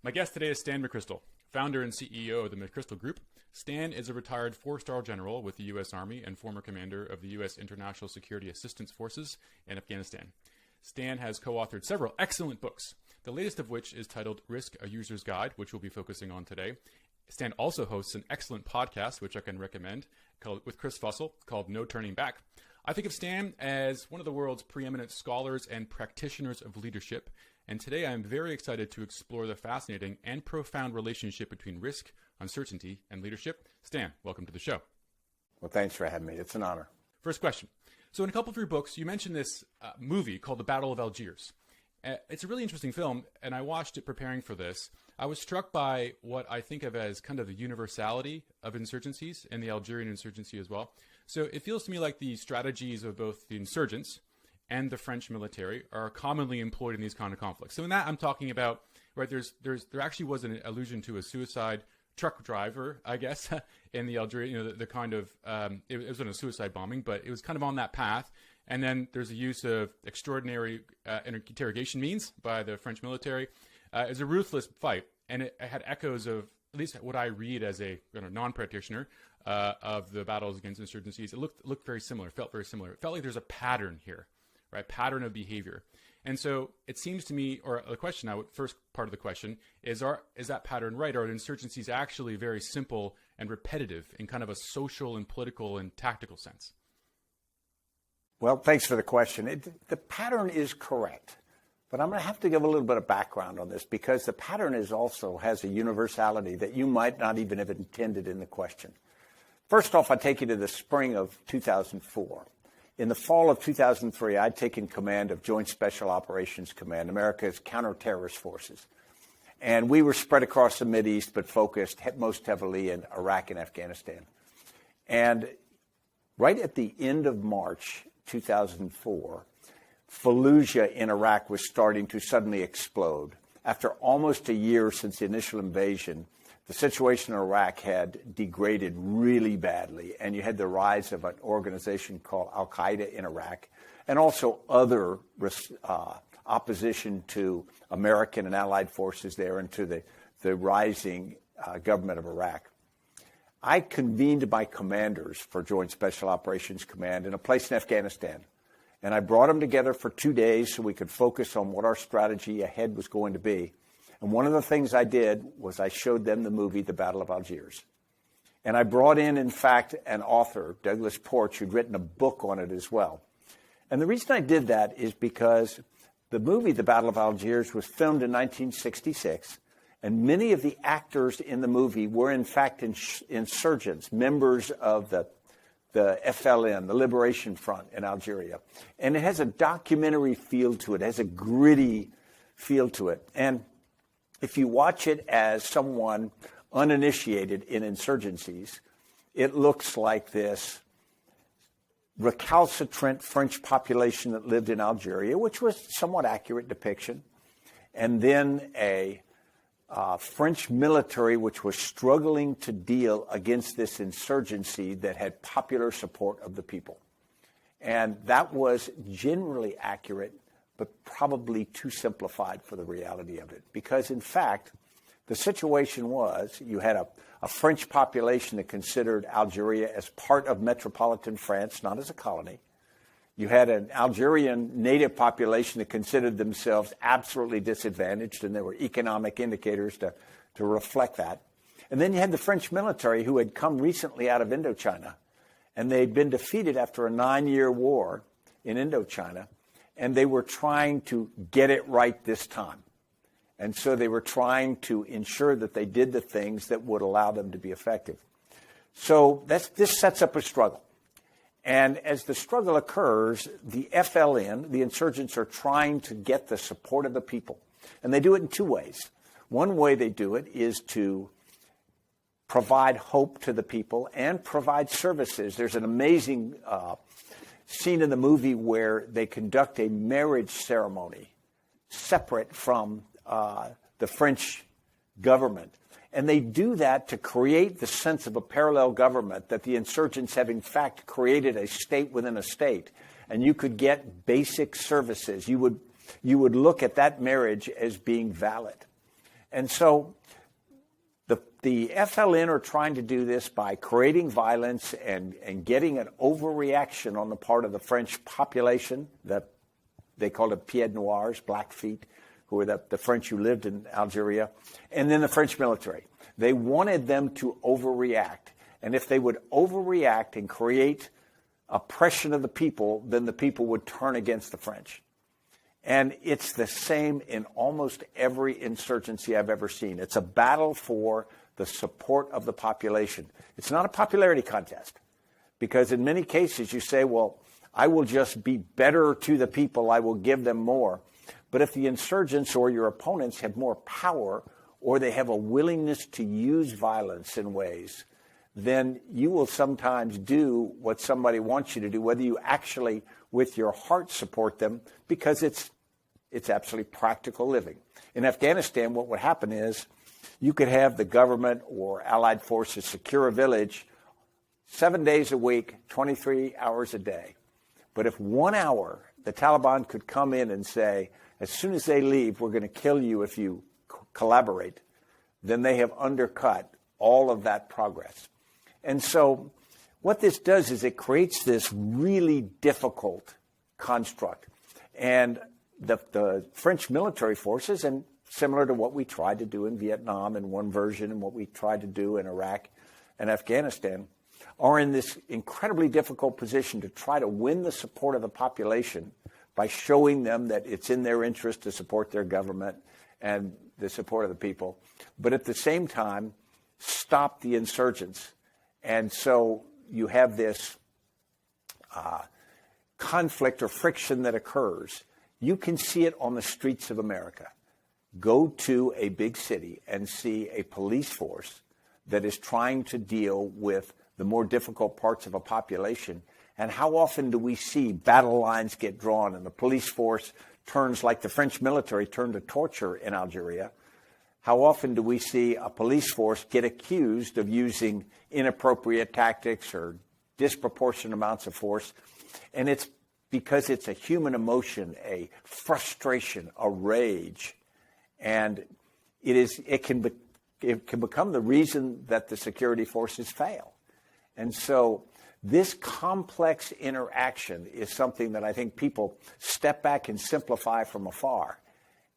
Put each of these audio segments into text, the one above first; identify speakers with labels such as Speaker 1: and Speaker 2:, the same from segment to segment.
Speaker 1: My guest today is Stan McChrystal, founder and CEO of the McChrystal Group. Stan is a retired four-star general with the U.S. Army and former commander of the U.S. International Security Assistance Forces in Afghanistan. Stan has co-authored several excellent books, the latest of which is titled Risk, A User's Guide, which we'll be focusing on today. Stan also hosts an excellent podcast, which I can recommend, with Chris Fussell, called No Turning Back. I think of Stan as one of the world's preeminent scholars and practitioners of leadership, and today I'm very excited to explore the fascinating and profound relationship between risk, uncertainty, and leadership. Stan, welcome to the show.
Speaker 2: Well, thanks for having me. It's an honor.
Speaker 1: First question. So in a couple of your books, you mentioned this movie called The Battle of Algiers. It's a really interesting film, and I watched it preparing for this. I was struck by what I think of as kind of the universality of insurgencies and the Algerian insurgency as well. So it feels to me like the strategies of both the insurgents and the French military are commonly employed in these kind of conflicts. So in that, I'm talking about, right, there actually was an allusion to a suicide truck driver, I guess, in the Algerian, the kind of, it wasn't a suicide bombing, but it was kind of on that path. And then there's the use of extraordinary interrogation means by the French military. It was a ruthless fight, and it had echoes of at least what I read as a non-practitioner of the battles against insurgencies. It looked very similar, felt very similar. It felt like there's a pattern here, right? Pattern of behavior. And so it seems to me, or the question, first part of the question is that pattern right? Are insurgencies actually very simple and repetitive in kind of a social and political and tactical sense?
Speaker 2: Well, thanks for the question. The pattern is correct, but I'm going to have to give a little bit of background on this because the pattern also has a universality that you might not even have intended in the question. First off, I take you to the spring of 2004. In the fall of 2003, I'd taken command of Joint Special Operations Command, America's counter-terrorist forces. And we were spread across the Mideast, but focused most heavily in Iraq and Afghanistan. And right at the end of March 2004, Fallujah in Iraq was starting to suddenly explode. After almost a year since the initial invasion, the situation in Iraq had degraded really badly, and you had the rise of an organization called Al-Qaeda in Iraq, and also other opposition to American and allied forces there and to the rising government of Iraq. I convened my commanders for Joint Special Operations Command in a place in Afghanistan, and I brought them together for 2 days so we could focus on what our strategy ahead was going to be. And one of the things I did was I showed them the movie, The Battle of Algiers. And I brought in fact, an author, Douglas Porch, who'd written a book on it as well. And the reason I did that is because the movie, The Battle of Algiers, was filmed in 1966. And many of the actors in the movie were, in fact, insurgents, members of the FLN, the Liberation Front in Algeria. And it has a documentary feel to it. It has a gritty feel to it. And if you watch it as someone uninitiated in insurgencies, it looks like this recalcitrant French population that lived in Algeria, which was a somewhat accurate depiction, and then a French military which was struggling to deal against this insurgency that had popular support of the people. And that was generally accurate, but probably too simplified for the reality of it. Because, in fact, the situation was you had a French population that considered Algeria as part of metropolitan France, not as a colony. You had an Algerian native population that considered themselves absolutely disadvantaged, and there were economic indicators to reflect that. And then you had the French military who had come recently out of Indochina, and they'd been defeated after a 9-year war in Indochina, and they were trying to get it right this time. And so they were trying to ensure that they did the things that would allow them to be effective. So this sets up a struggle. And as the struggle occurs, the FLN, the insurgents, are trying to get the support of the people. And they do it in two ways. One way they do it is to provide hope to the people and provide services. There's an amazing scene in the movie where they conduct a marriage ceremony separate from the French government. And they do that to create the sense of a parallel government, that the insurgents have in fact created a state within a state. And you could get basic services. You would look at that marriage as being valid. And so the FLN are trying to do this by creating violence and getting an overreaction on the part of the French population. They called it pieds noirs, Blackfeet, who were the French who lived in Algeria, and then the French military. They wanted them to overreact. And if they would overreact and create oppression of the people, then the people would turn against the French. And it's the same in almost every insurgency I've ever seen. It's a battle for the support of the population. It's not a popularity contest, because in many cases you say, well, I will just be better to the people, I will give them more. But if the insurgents or your opponents have more power, or they have a willingness to use violence in ways, then you will sometimes do what somebody wants you to do, whether you actually with your heart support them, because it's absolutely practical living. In Afghanistan, what would happen is you could have the government or allied forces secure a village 7 days a week, 23 hours a day. But if 1 hour the Taliban could come in and say, as soon as they leave, we're going to kill you if you collaborate, then they have undercut all of that progress. And so what this does is it creates this really difficult construct. And the French military forces, and similar to what we tried to do in Vietnam in one version and what we tried to do in Iraq and Afghanistan, are in this incredibly difficult position to try to win the support of the population by showing them that it's in their interest to support their government and the support of the people, but at the same time, stop the insurgents. And so you have this conflict or friction that occurs. You can see it on the streets of America. Go to a big city and see a police force that is trying to deal with the more difficult parts of a population. And how often do we see battle lines get drawn and the police force turns, like the French military turned to torture in Algeria? How often do we see a police force get accused of using inappropriate tactics or disproportionate amounts of force? And it's because it's a human emotion, a frustration, a rage. And it can become the reason that the security forces fail. And so this complex interaction is something that I think people step back and simplify from afar.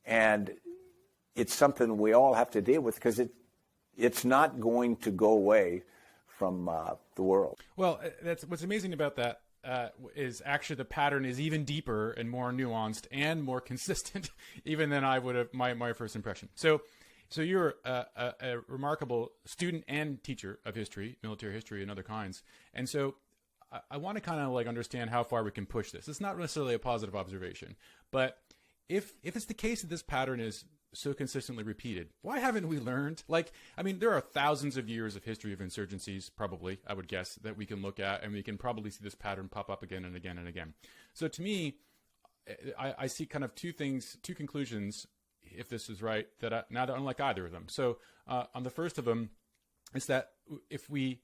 Speaker 2: And it's something we all have to deal with, because it's not going to go away from the world.
Speaker 1: Well, that's what's amazing about that is actually the pattern is even deeper and more nuanced and more consistent even than I would have my first impression. So you're a remarkable student and teacher of history, military history and other kinds. And so I want to kind of like understand how far we can push this. It's not necessarily a positive observation, but if it's the case that this pattern is so consistently repeated, why haven't we learned? There are thousands of years of history of insurgencies, probably, I would guess, that we can look at, and we can probably see this pattern pop up again and again and again. So to me, I see kind of two conclusions, if this is right, that now they're unlike either of them. So on the first of them, is that if we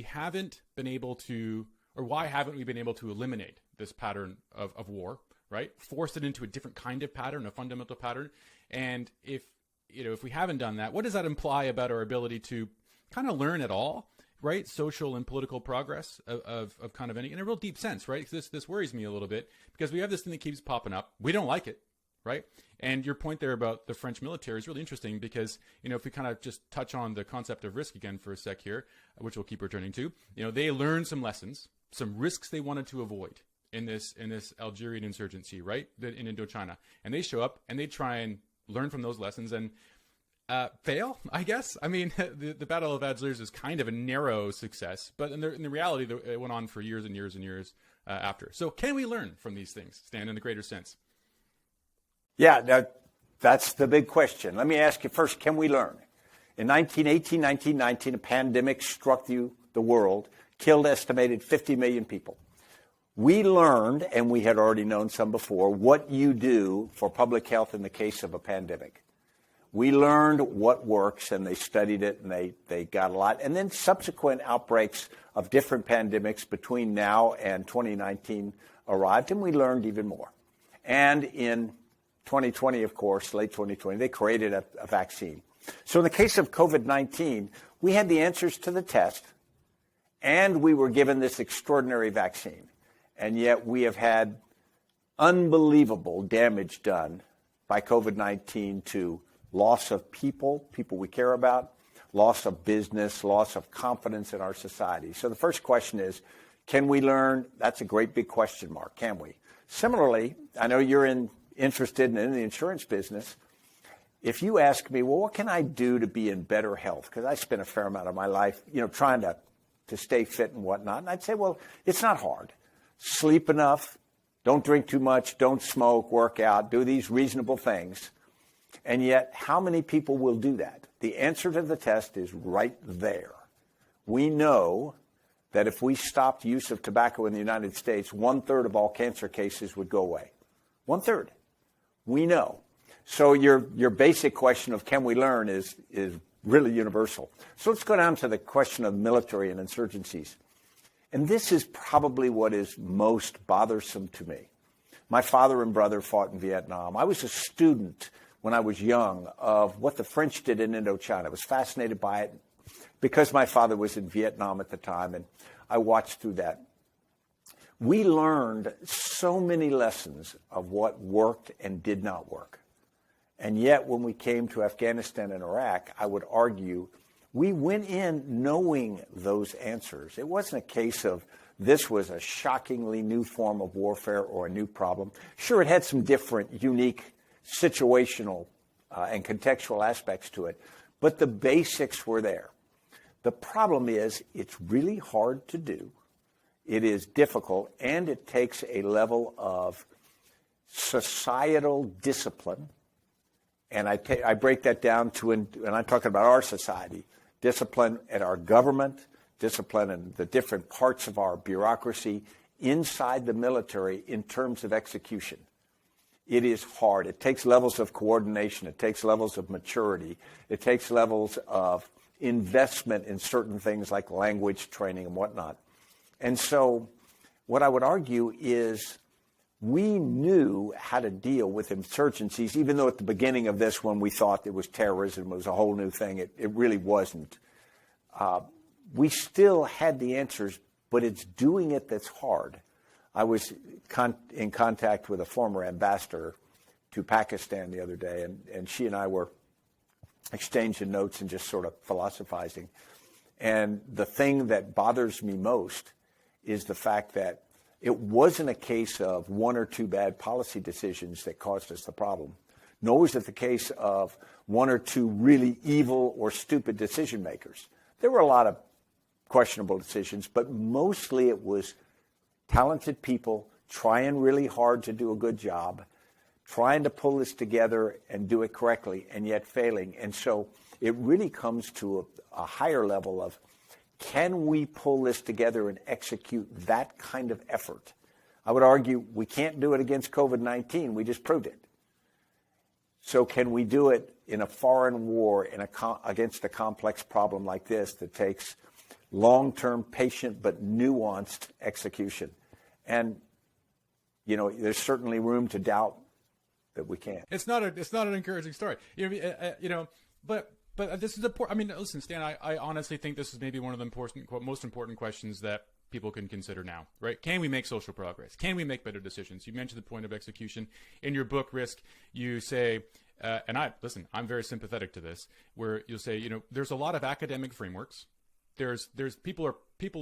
Speaker 1: haven't been able to, or why haven't we been able to eliminate this pattern of war, right? Force it into a different kind of pattern, a fundamental pattern. And if we haven't done that, what does that imply about our ability to kind of learn at all, right? Social and political progress of kind of any, in a real deep sense, right? This worries me a little bit, because we have this thing that keeps popping up. We don't like it, right? And your point there about the French military is really interesting, because, if we kind of just touch on the concept of risk again for a sec here, which we'll keep returning to, they learned some lessons, some risks they wanted to avoid in this Algerian insurgency, right? In Indochina. And they show up and they try and learn from those lessons and fail, I guess. I mean, the Battle of Algiers is kind of a narrow success, but in the reality, it went on for years and years and years after. So can we learn from these things, Stan, in the greater sense?
Speaker 2: Yeah, that's the big question. Let me ask you first, can we learn? In 1918, 1919, a pandemic struck the world, killed estimated 50 million people. We learned, and we had already known some before, what you do for public health in the case of a pandemic. We learned what works, and they studied it, and they got a lot. And then subsequent outbreaks of different pandemics between now and 2019 arrived, and we learned even more. And in 2020, of course, late 2020, they created a vaccine. So in the case of COVID-19, we had the answers to the test, and we were given this extraordinary vaccine. And yet we have had unbelievable damage done by COVID-19 to loss of people we care about, loss of business, loss of confidence in our society. So the first question is, can we learn? That's a great big question mark. Can we? Similarly, I know you're interested in the insurance business. If you ask me, well, what can I do to be in better health? Because I spent a fair amount of my life, trying to stay fit and whatnot. And I'd say, well, it's not hard. Sleep enough, don't drink too much, don't smoke, work out, do these reasonable things. And yet, how many people will do that? The answer to the test is right there. We know that if we stopped use of tobacco in the United States, 1/3 of all cancer cases would go away. 1/3. We know. So your basic question of can we learn is really universal. So let's go down to the question of military and insurgencies. And this is probably what is most bothersome to me. My father and brother fought in Vietnam. I was a student when I was young of what the French did in Indochina. I was fascinated by it because my father was in Vietnam at the time, and I watched through that. We learned so many lessons of what worked and did not work. And yet, when we came to Afghanistan and Iraq, I would argue we went in knowing those answers. It wasn't a case of this was a shockingly new form of warfare or a new problem. Sure, it had some different, unique, situational and contextual aspects to it, but the basics were there. The problem is it's really hard to do. It is difficult, and it takes a level of societal discipline. And I break that down to, and I'm talking about our society, discipline at our government, discipline in the different parts of our bureaucracy, inside the military in terms of execution. It is hard. It takes levels of coordination. It takes levels of maturity. It takes levels of investment in certain things like language training and whatnot. And so what I would argue is we knew how to deal with insurgencies, even though at the beginning of this, when we thought it was terrorism, it was a whole new thing. It really wasn't. We still had the answers, but it's doing it that's hard. I was in contact with a former ambassador to Pakistan the other day, and she and I were exchanging notes and just sort of philosophizing. And the thing that bothers me most is the fact that it wasn't a case of one or two bad policy decisions that caused us the problem. Nor was it the case of one or two really evil or stupid decision makers. There were a lot of questionable decisions, but mostly it was talented people trying really hard to do a good job, trying to pull this together and do it correctly, and yet failing. And so it really comes to a higher level of, can we pull this together and execute that kind of effort? I would argue we can't do it against COVID-19. We just proved it. So can we do it in a foreign war against a complex problem like this that takes long-term, patient, but nuanced execution? And, there's certainly room to doubt that we can.
Speaker 1: It's not an encouraging story. But this is important. I mean, listen, Stan, I honestly think this is maybe one of the most important questions that people can consider now, right? Can we make social progress? Can we make better decisions? You mentioned the point of execution. In your book, Risk, you say, I'm very sympathetic to this, where you'll say, there's a lot of academic frameworks. There's people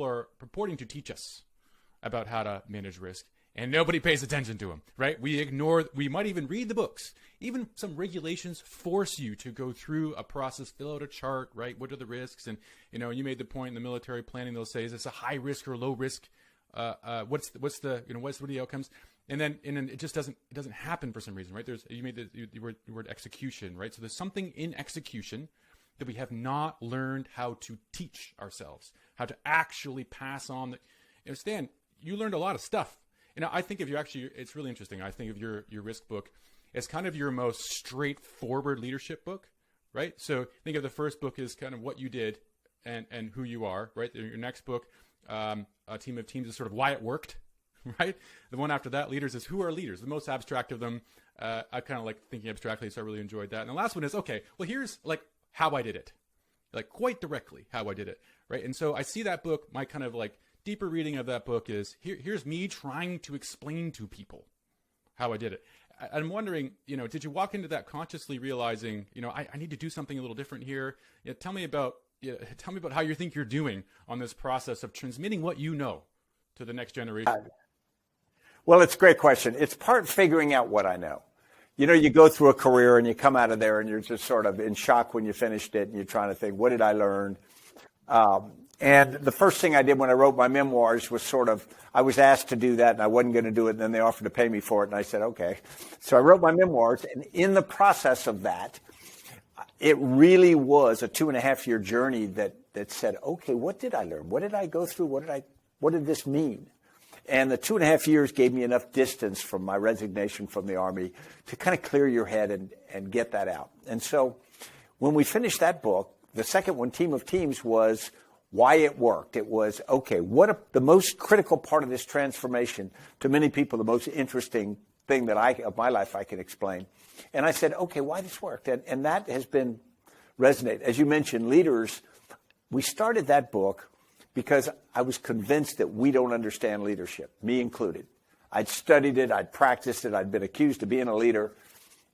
Speaker 1: are purporting to teach us about how to manage risk, and nobody pays attention to them, right? We might even read the books. Even some regulations force you to go through a process, fill out a chart, right? What are the risks? And, you made the point in the military planning, they'll say, is this a high risk or low risk? What's the outcomes? And then it just doesn't happen for some reason, right? You made the word execution, right? So there's something in execution that we have not learned how to teach ourselves, how to actually pass on. Stan, you learned a lot of stuff. I think it's really interesting. I think of your risk book as kind of your most straightforward leadership book, right? So think of the first book as kind of what you did and who you are, right? Your next book, A Team of Teams, is sort of why it worked, right? The one after that, Leaders, is who are leaders, the most abstract of them. I kind of like thinking abstractly, so I really enjoyed that. And the last one is, okay, well, here's like how I did it, like quite directly how I did it, right? And so I see that book, my kind of like deeper reading of that book is, here's me trying to explain to people how I did it. I'm wondering, did you walk into that consciously realizing, I need to do something a little different here? Tell me about how you think you're doing on this process of transmitting what you know to the next generation.
Speaker 2: Well, it's a great question. It's part figuring out what I know. You go through a career and you come out of there and you're just sort of in shock when you finished it and you're trying to think, what did I learn? And the first thing I did when I wrote my memoirs was I was asked to do that and I wasn't going to do it, and then they offered to pay me for it and I said, okay. So I wrote my memoirs, and in the process of that, it really was a 2.5-year journey that said, okay, what did I learn? What did I go through? What did this mean? And the 2.5 years gave me enough distance from my resignation from the Army to kind of clear your head and get that out. And so when we finished that book, the second one, Team of Teams, was why it worked. It was, okay, the most critical part of this transformation, to many people, the most interesting thing of my life I can explain. And I said, okay, why this worked. And that has been resonate. As you mentioned, leaders, we started that book because I was convinced that we don't understand leadership, me included. I'd studied it, I'd practiced it, I'd been accused of being a leader.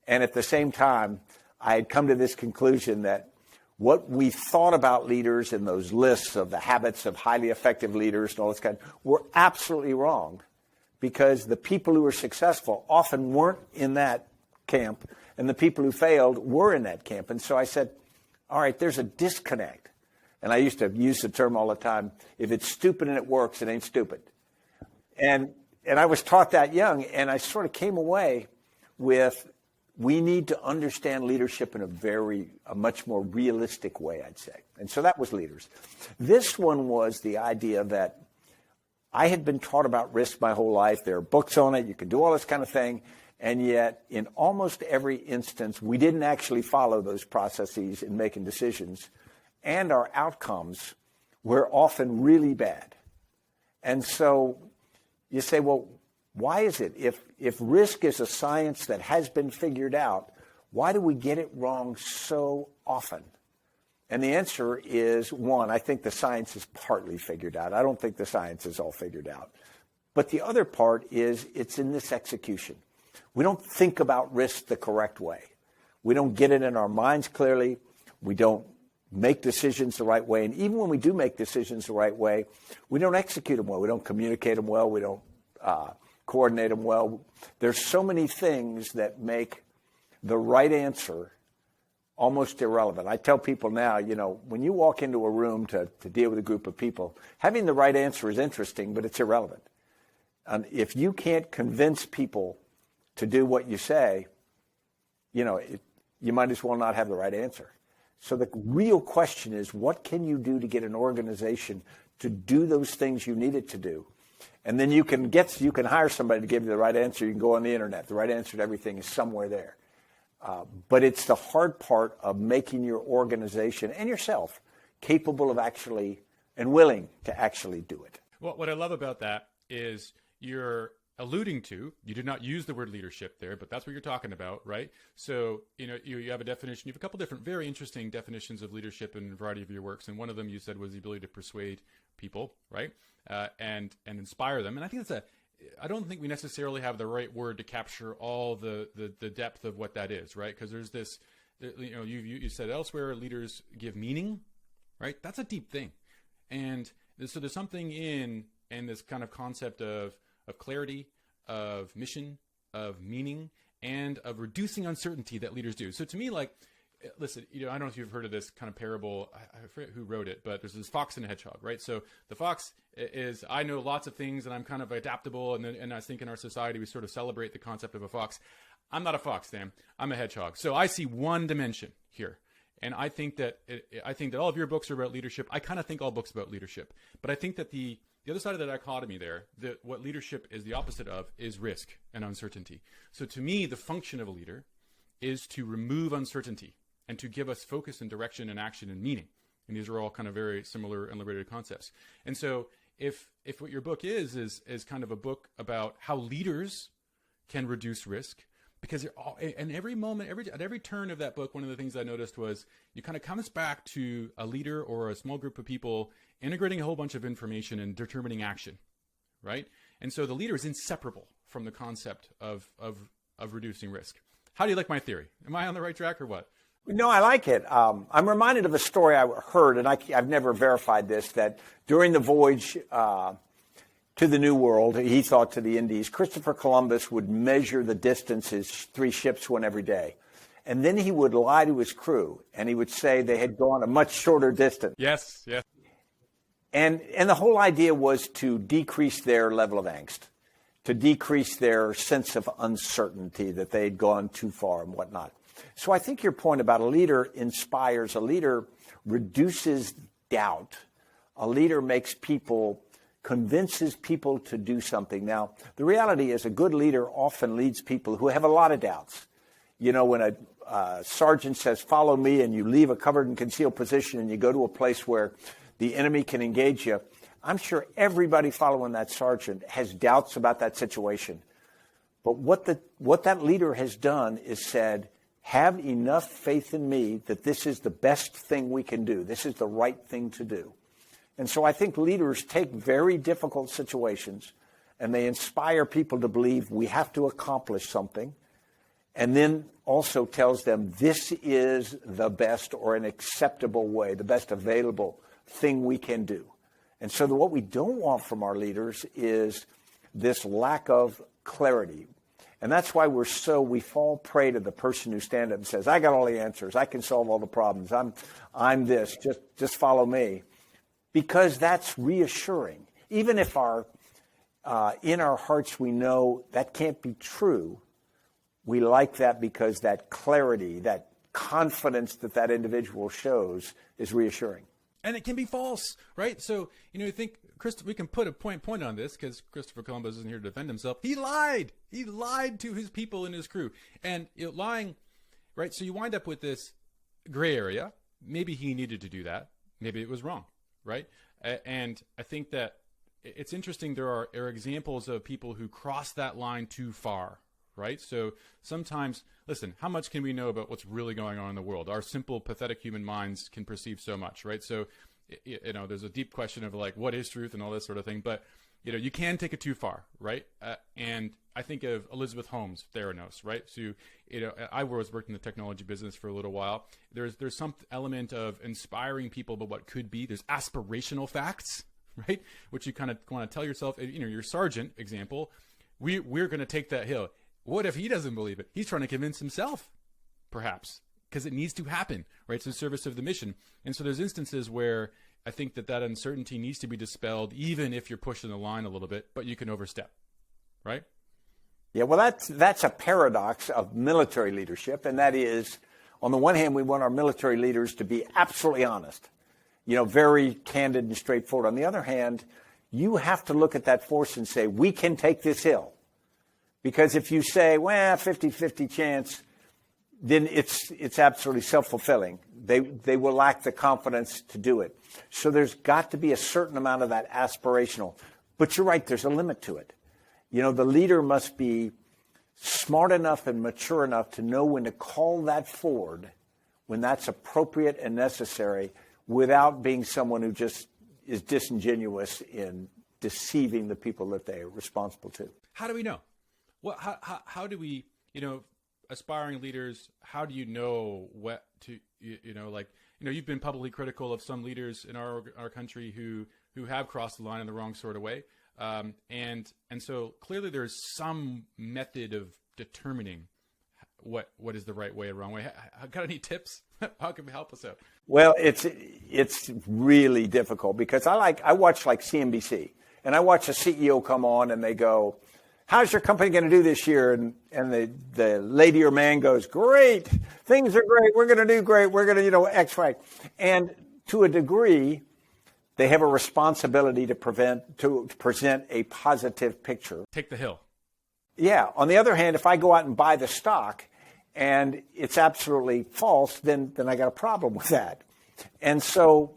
Speaker 2: And at the same time, I had come to this conclusion that what we thought about leaders in those lists of the habits of highly effective leaders and all this kind were absolutely wrong, because the people who were successful often weren't in that camp, and the people who failed were in that camp. And so I said, all right, there's a disconnect. And I used to use the term all the time, if it's stupid and it works, it ain't stupid. And I was taught that young, and I sort of came away with, we need to understand leadership in a much more realistic way, I'd say. And so that was leaders. This one was the idea that I had been taught about risk my whole life. There are books on it. You can do all this kind of thing. And yet, in almost every instance, we didn't actually follow those processes in making decisions. And our outcomes were often really bad. And so you say, well, why is it? If risk is a science that has been figured out, why do we get it wrong so often? And the answer is, one, I think the science is partly figured out. I don't think the science is all figured out. But the other part is it's in this execution. We don't think about risk the correct way. We don't get it in our minds clearly. We don't make decisions the right way. And even when we do make decisions the right way, we don't execute them well. We don't communicate them well. We don't coordinate them well. There's so many things that make the right answer almost irrelevant. I tell people now, when you walk into a room to deal with a group of people, having the right answer is interesting, but it's irrelevant. And if you can't convince people to do what you say, you might as well not have the right answer. So the real question is, what can you do to get an organization to do those things you need it to do? And then you can hire somebody to give you the right answer. You can go on the internet. The right answer to everything is somewhere there. But it's the hard part of making your organization and yourself capable of actually and willing to actually do it.
Speaker 1: Well, what I love about that is you're alluding to, you did not use the word leadership there, but that's what you're talking about, right? So, you have a definition, you have a couple different very interesting definitions of leadership in a variety of your works. And one of them you said was the ability to persuade people, right? And inspire them. And I think I don't think we necessarily have the right word to capture all the depth of what that is, right? Because there's this, you said elsewhere, leaders give meaning, right? That's a deep thing. And so there's something in this kind of concept of clarity, of mission, of meaning, and of reducing uncertainty that leaders do. So to me, listen, I don't know if you've heard of this kind of parable. I forget who wrote it, but there's this fox and a hedgehog, right? So the fox is, I know lots of things and I'm kind of adaptable. And I think in our society, we sort of celebrate the concept of a fox. I'm not a fox, Sam. I'm a hedgehog. So I see one dimension here. And I think that all of your books are about leadership. I kind of think all books about leadership, but I think that the other side of the dichotomy there, that what leadership is the opposite of, is risk and uncertainty. So to me, the function of a leader is to remove uncertainty and to give us focus and direction and action and meaning. And these are all kind of very similar and liberated concepts. And so if what your book is kind of a book about how leaders can reduce risk, because and every moment, at every turn of that book, one of the things I noticed was you kind of comes back to a leader or a small group of people integrating a whole bunch of information and determining action, right? And so the leader is inseparable from the concept of reducing risk. How do you like my theory? Am I on the right track or what?
Speaker 2: No, I like it. I'm reminded of a story I heard, and I've never verified this, that during the voyage to the New World, he thought to the Indies, Christopher Columbus would measure the distances 3 ships went every day. And then he would lie to his crew, and he would say they had gone a much shorter distance.
Speaker 1: Yes, yes.
Speaker 2: And the whole idea was to decrease their level of angst, to decrease their sense of uncertainty that they had gone too far and whatnot. So I think your point about a leader inspires, a leader reduces doubt, a leader convinces people to do something. Now, the reality is a good leader often leads people who have a lot of doubts. You know, when a sergeant says, follow me, and you leave a covered and concealed position and you go to a place where the enemy can engage you, I'm sure everybody following that sergeant has doubts about that situation. But what that leader has done is said, have enough faith in me that this is the best thing we can do. This is the right thing to do. And so I think leaders take very difficult situations and they inspire people to believe we have to accomplish something, and then also tells them this is the best or an acceptable way, the best available thing we can do. And so what we don't want from our leaders is this lack of clarity. And that's why we fall prey to the person who stands up and says, I got all the answers. I can solve all the problems. I'm this. Just follow me. Because that's reassuring. Even if in our hearts we know that can't be true, we like that because that clarity, that confidence that individual shows is reassuring.
Speaker 1: And it can be false, right? So, you think, we can put a point on this because Christopher Columbus isn't here to defend himself. He lied. He lied to his people and his crew. And lying, right? So you wind up with this gray area. Maybe he needed to do that. Maybe it was wrong. Right. And I think that it's interesting. There are examples of people who cross that line too far. Right. So sometimes, listen, how much can we know about what's really going on in the world? Our simple, pathetic human minds can perceive so much. Right. So, there's a deep question of like, what is truth and all this sort of thing. But, you can take it too far. Right. And I think of Elizabeth Holmes, Theranos. Right. So, I was working in the technology business for a little while. There's some element of inspiring people about what could be. There's aspirational facts, right? Which you kind of want to tell yourself, your sergeant example, we're going to take that hill. What if he doesn't believe it? He's trying to convince himself, perhaps, because it needs to happen, right? It's in service of the mission. And so there's instances where I think that uncertainty needs to be dispelled, even if you're pushing the line a little bit, but you can overstep, right?
Speaker 2: Yeah, well, that's a paradox of military leadership, and that is, on the one hand, we want our military leaders to be absolutely honest, very candid and straightforward. On the other hand, you have to look at that force and say, we can take this hill. Because if you say, 50-50 chance, then it's absolutely self-fulfilling. They will lack the confidence to do it. So there's got to be a certain amount of that aspirational. But you're right, there's a limit to it. The leader must be smart enough and mature enough to know when to call that forward, when that's appropriate and necessary, without being someone who just is disingenuous in deceiving the people that they are responsible to.
Speaker 1: How do we know? Well, how do we, aspiring leaders, how do you know what to, you've been publicly critical of some leaders in our country who have crossed the line in the wrong sort of way. And so clearly there's some method of determining what is the right way or wrong way. Got any tips? How can we help us out?
Speaker 2: Well, it's really difficult because I watch CNBC, and I watch a CEO come on and they go, how's your company going to do this year? And the lady or man goes, great, things are great, we're going to do great, we're going to, X, Y. And to a degree, they have a responsibility to present a positive picture.
Speaker 1: Take the hill.
Speaker 2: Yeah. On the other hand, if I go out and buy the stock and it's absolutely false, then I got a problem with that. And so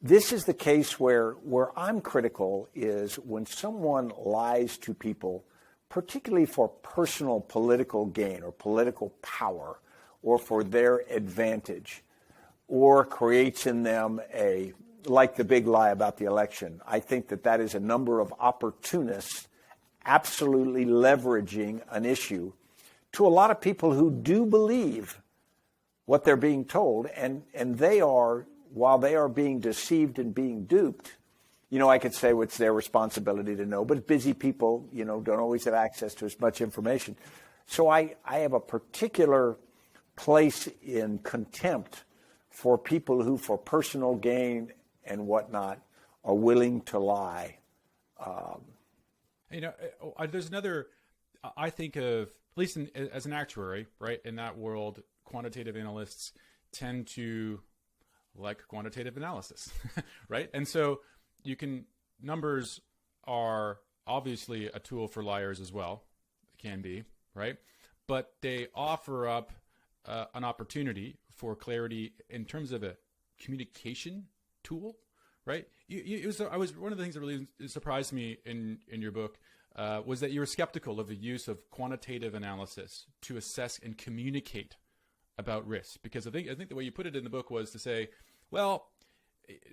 Speaker 2: this is the case where I'm critical is when someone lies to people particularly for personal political gain or political power or for their advantage, or creates in them like the big lie about the election. I think that is a number of opportunists absolutely leveraging an issue to a lot of people who do believe what they're being told, and they are, while they are being deceived and being duped, I could say it's their responsibility to know, but busy people, don't always have access to as much information. So I have a particular place in contempt for people who, for personal gain and whatnot, are willing to lie.
Speaker 1: There's another, I think of, at least as an actuary, right, in that world, quantitative analysts tend to like quantitative analysis, right? And so numbers are obviously a tool for liars as well, can be, right? But they offer up an opportunity for clarity in terms of a communication tool, right? One of the things that really surprised me in your book was that you were skeptical of the use of quantitative analysis to assess and communicate about risk, because I think the way you put it in the book was to say, well,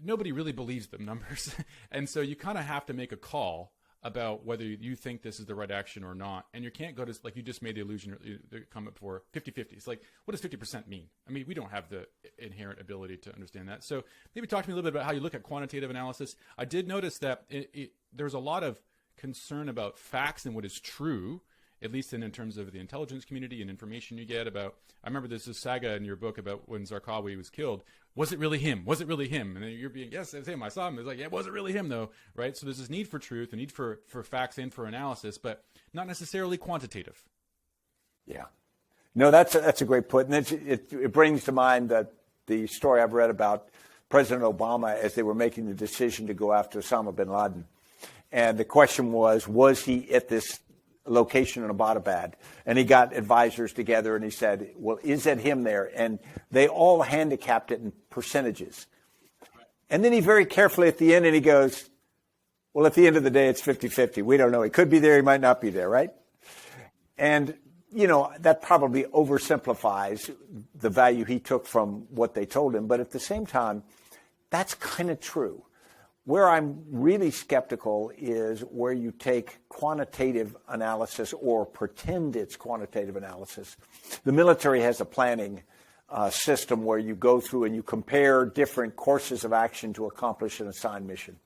Speaker 1: nobody really believes the numbers, and so you kind of have to make a call about whether you think this is the right action or not. And you can't go to, like you just made the illusion, the comment before, 50-50. It's like, what does 50% mean? I mean, we don't have the inherent ability to understand that. So maybe talk to me a little bit about how you look at quantitative analysis. I did notice that there's a lot of concern about facts and what is true, at least in terms of the intelligence community and information you get about. I remember there's this saga in your book about when Zarqawi was killed. Was it really him? Was it really him? And then you're being, yes, it's him. I saw him. It's like, yeah, it wasn't really him though, right? So there's this need for truth, a need for facts and for analysis, but not necessarily quantitative.
Speaker 2: Yeah. No, that's a great point. And it brings to mind the story I've read about President Obama as they were making the decision to go after Osama bin Laden. And the question was he at this location in Abbottabad? And he got advisors together and he said, well, is that him there? And they all handicapped it in percentages. And then he very carefully at the end, and he goes, well, at the end of the day, it's 50-50. We don't know. He could be there. He might not be there, right? And, that probably oversimplifies the value he took from what they told him. But at the same time, that's kind of true. Where I'm really skeptical is where you take quantitative analysis or pretend it's quantitative analysis. The military has a planning system where you go through and you compare different courses of action to accomplish an assigned mission.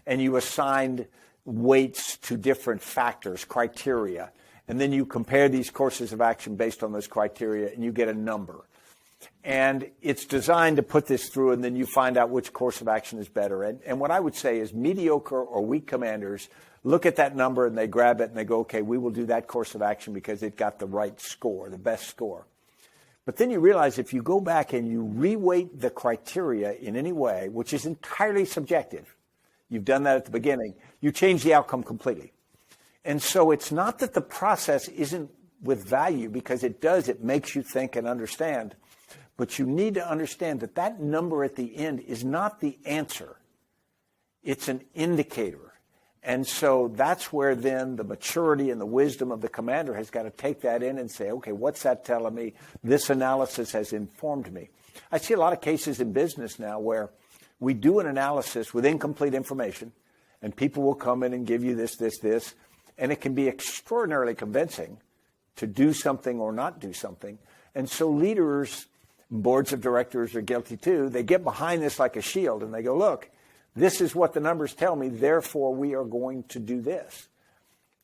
Speaker 2: And you assign weights to different factors, criteria. And then you compare these courses of action based on those criteria and you get a number. And it's designed to put this through, and then you find out which course of action is better. And what I would say is mediocre or weak commanders look at that number and they grab it and they go, okay, we will do that course of action because it got the right score, the best score. But then you realize if you go back and you reweight the criteria in any way, which is entirely subjective, you've done that at the beginning, you change the outcome completely. And so it's not that the process isn't with value, because it makes you think and understand. But you need to understand that number at the end is not the answer. It's an indicator. And so that's where then the maturity and the wisdom of the commander has got to take that in and say, okay, what's that telling me? This analysis has informed me. I see a lot of cases in business now where we do an analysis with incomplete information, and people will come in and give you this, and it can be extraordinarily convincing to do something or not do something. And so leaders, boards of directors are guilty too. They get behind this like a shield and they go, look, this is what the numbers tell me, therefore we are going to do this.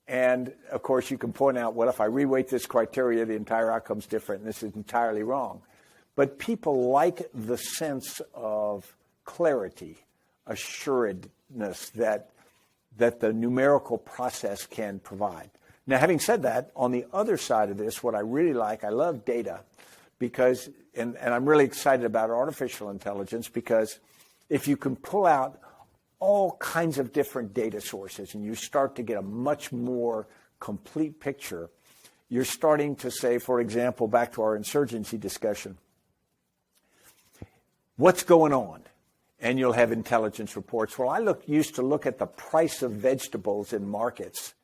Speaker 2: And of course you can point out, well, if I reweight this criteria, the entire outcome's different, and this is entirely wrong. But people like the sense of clarity, assuredness that the numerical process can provide. Now, having said that, on the other side of this, what I really like, I love data, because, and I'm really excited about artificial intelligence, because if you can pull out all kinds of different data sources and you start to get a much more complete picture, you're starting to say, for example, back to our insurgency discussion, what's going on? And you'll have intelligence reports. Well, I used to look at the price of vegetables in markets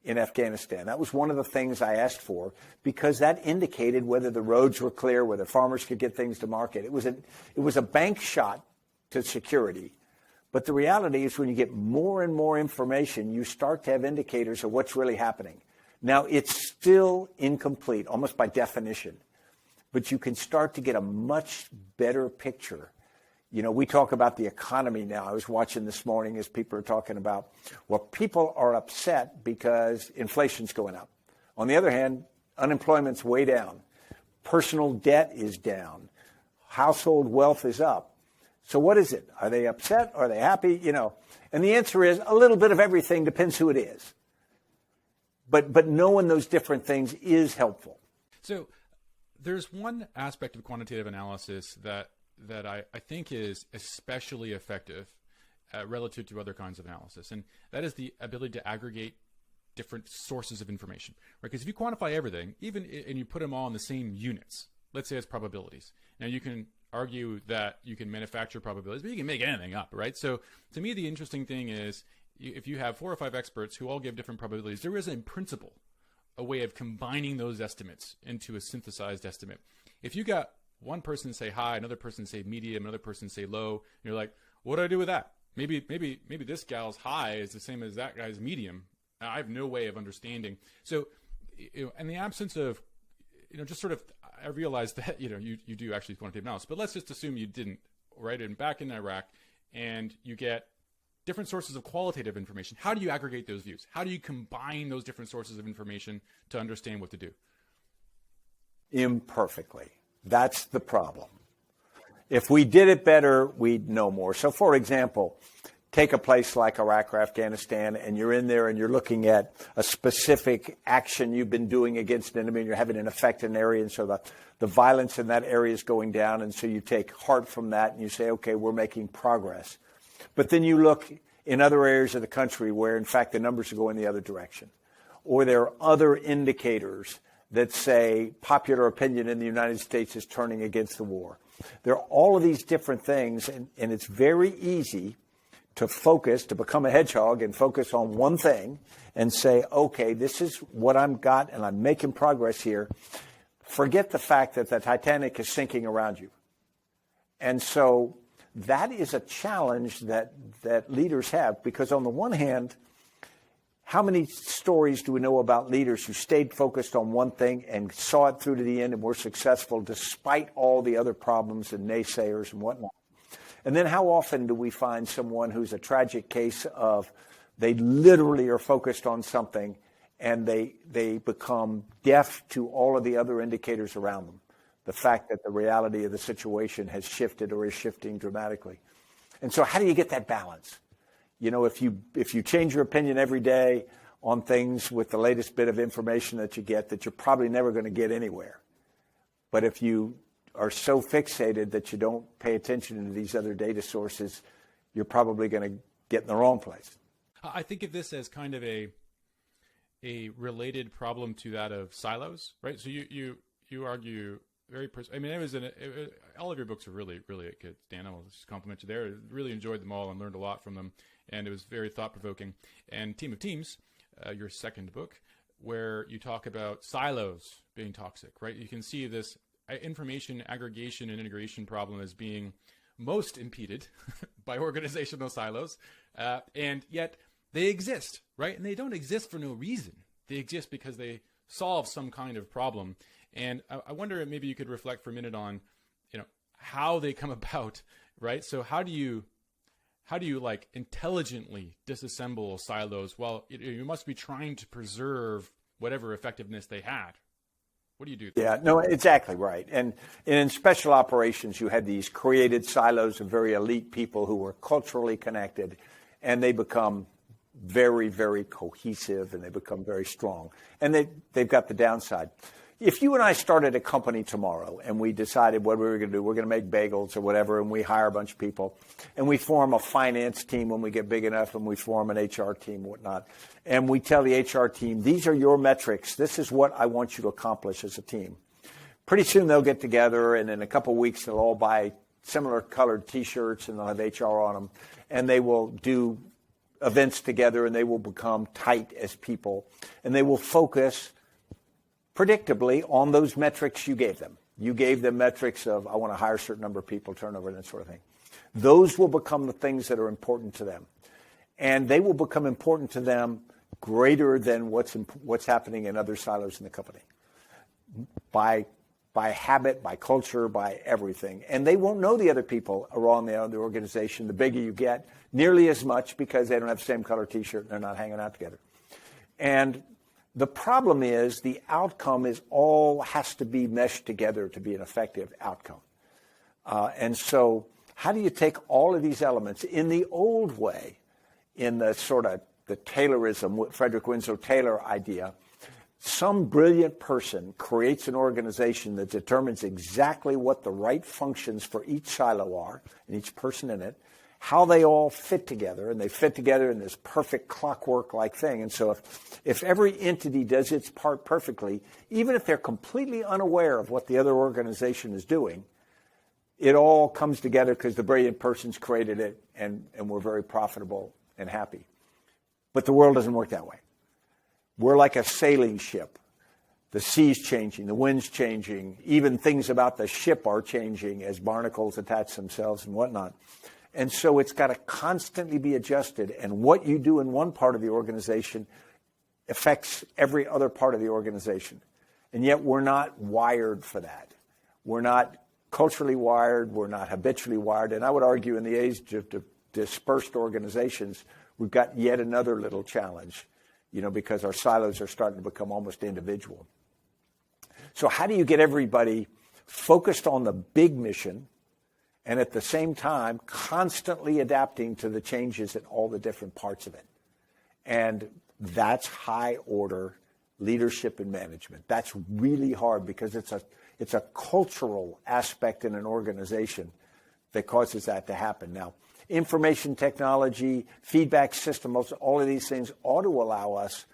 Speaker 2: in Afghanistan. That was one of the things I asked for because that indicated whether the roads were clear, whether farmers could get things to market. It was a bank shot to security. But the reality is when you get more and more information, you start to have indicators of what's really happening. Now, it's still incomplete, almost by definition, but you can start to get a much better picture. You know, we talk about the economy now. I was watching this morning as people are talking about, well, people are upset because inflation's going up. On the other hand, unemployment's way down. Personal debt is down. Household wealth is up. So what is it? Are they upset? Are they happy? You know, and the answer is a little bit of everything, depends who it is. But knowing those different things is helpful.
Speaker 1: So there's one aspect of quantitative analysis that I think is especially effective relative to other kinds of analysis, and that is the ability to aggregate different sources of information. Right? Because if you quantify everything, and you put them all in the same units, let's say it's probabilities. Now you can argue that you can manufacture probabilities, but you can make anything up, right? So to me, the interesting thing is if you have 4 or 5 experts who all give different probabilities, there is in principle a way of combining those estimates into a synthesized estimate. If you got one person say high, another person say medium, another person say low, and you're like, what do I do with that? Maybe this gal's high is the same as that guy's medium. I have no way of understanding. So, in the absence of, just sort of, I realized that, you do actually quantitative analysis, but let's just assume you didn't, right? And back in Iraq, and you get different sources of qualitative information. How do you aggregate those views? How do you combine those different sources of information to understand what to do?
Speaker 2: Imperfectly. That's the problem. If we did it better, we'd know more. So, for example, take a place like Iraq or Afghanistan, and you're in there and you're looking at a specific action you've been doing against an enemy, and you're having an effect in an area, and so the violence in that area is going down, and so you take heart from that and you say, okay, we're making progress. But then you look in other areas of the country where, in fact, the numbers are going the other direction, or there are other indicators that say popular opinion in the United States is turning against the war. There are all of these different things, and it's very easy to focus, to become a hedgehog and focus on one thing and say, okay, this is what I've got and I'm making progress here. Forget the fact that the Titanic is sinking around you. And so that is a challenge that leaders have, because on the one hand, how many stories do we know about leaders who stayed focused on one thing and saw it through to the end and were successful despite all the other problems and naysayers and whatnot? And then how often do we find someone who's a tragic case of they literally are focused on something and they become deaf to all of the other indicators around them? The fact that the reality of the situation has shifted or is shifting dramatically. And so how do you get that balance? If you change your opinion every day on things with the latest bit of information that you get, that you're probably never going to get anywhere. But if you are so fixated that you don't pay attention to these other data sources, you're probably going to get in the wrong place.
Speaker 1: I think of this as kind of a related problem to that of silos, right? So you argue very. All of your books are really, really good, Dan. I'll just compliment you there. I really enjoyed them all and learned a lot from them, and it was very thought-provoking. And Team of Teams, your second book, where you talk about silos being toxic, right? You can see this information aggregation and integration problem as being most impeded by organizational silos, and yet they exist, right? And they don't exist for no reason. They exist because they solve some kind of problem. And I wonder if maybe you could reflect for a minute on, how they come about, right? So how do you like intelligently disassemble silos? Well, you must be trying to preserve whatever effectiveness they had. What do you do?
Speaker 2: Yeah, no, exactly right. And in special operations, you had these created silos of very elite people who were culturally connected, and they become very, very cohesive, and they become very strong. And they've got the downside. If you and I started a company tomorrow and we decided what we were going to do, we're going to make bagels or whatever, and we hire a bunch of people, and we form a finance team when we get big enough, and we form an HR team and whatnot, and we tell the HR team, these are your metrics. This is what I want you to accomplish as a team. Pretty soon they'll get together, and in a couple of weeks they'll all buy similar colored T-shirts, and they'll have HR on them, and they will do events together, and they will become tight as people, and they will focus predictably on those metrics you gave them. You gave them metrics of, I want to hire a certain number of people, turnover, that sort of thing. Those will become the things that are important to them. And they will become important to them greater than what's happening in other silos in the company. By habit, by culture, by everything. And they won't know the other people around the organization, the bigger you get, nearly as much, because they don't have the same color T-shirt and they're not hanging out together. And the problem is the outcome has to be meshed together to be an effective outcome. And so how do you take all of these elements in the old way, in the sort of the Taylorism, Frederick Winslow Taylor idea? Some brilliant person creates an organization that determines exactly what the right functions for each silo are and each person in it, how they all fit together, and they fit together in this perfect clockwork-like thing. And so if every entity does its part perfectly, even if they're completely unaware of what the other organization is doing, it all comes together because the brilliant person's created it, and we're very profitable and happy. But the world doesn't work that way. We're like a sailing ship. The sea's changing, the wind's changing, even things about the ship are changing as barnacles attach themselves and whatnot. And so it's got to constantly be adjusted, and what you do in one part of the organization affects every other part of the organization. And yet we're not wired for that. We're not culturally wired, we're not habitually wired, and I would argue in the age of dispersed organizations, we've got yet another little challenge, because our silos are starting to become almost individual. So how do you get everybody focused on the big mission and at the same time constantly adapting to the changes in all the different parts of it? And that's high order leadership and management. That's really hard because it's a cultural aspect in an organization that causes that to happen. Now, information technology, feedback systems, all of these things ought to allow us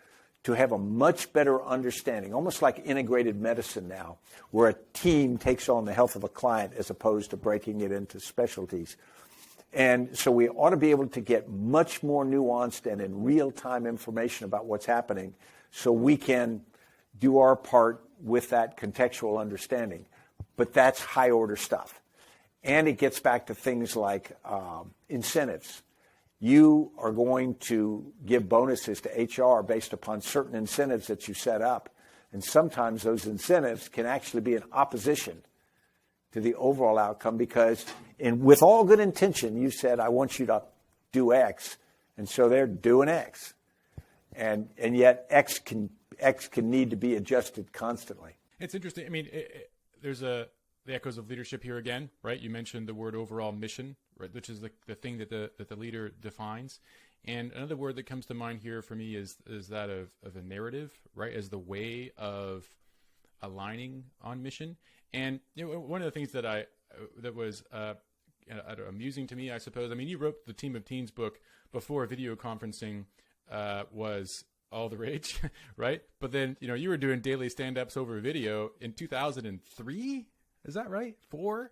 Speaker 2: to have a much better understanding, almost like integrated medicine now, where a team takes on the health of a client as opposed to breaking it into specialties. And so we ought to be able to get much more nuanced and in real-time information about what's happening so we can do our part with that contextual understanding. But that's high-order stuff. And it gets back to things like incentives. You are going to give bonuses to HR based upon certain incentives that you set up. And sometimes those incentives can actually be in opposition to the overall outcome because with all good intention, you said, I want you to do X. And so they're doing X. And yet X can need to be adjusted constantly.
Speaker 1: It's interesting. I mean, there's the echoes of leadership here again, right? You mentioned the word overall mission, right, which is the thing that the leader defines. And another word that comes to mind here for me is that of a narrative, right, as the way of aligning on mission. And one of the things that was amusing to me, I suppose. I mean, you wrote the Team of Teens book before video conferencing was all the rage, right? But then you were doing daily stand-ups over video in 2003. Is that right? 4,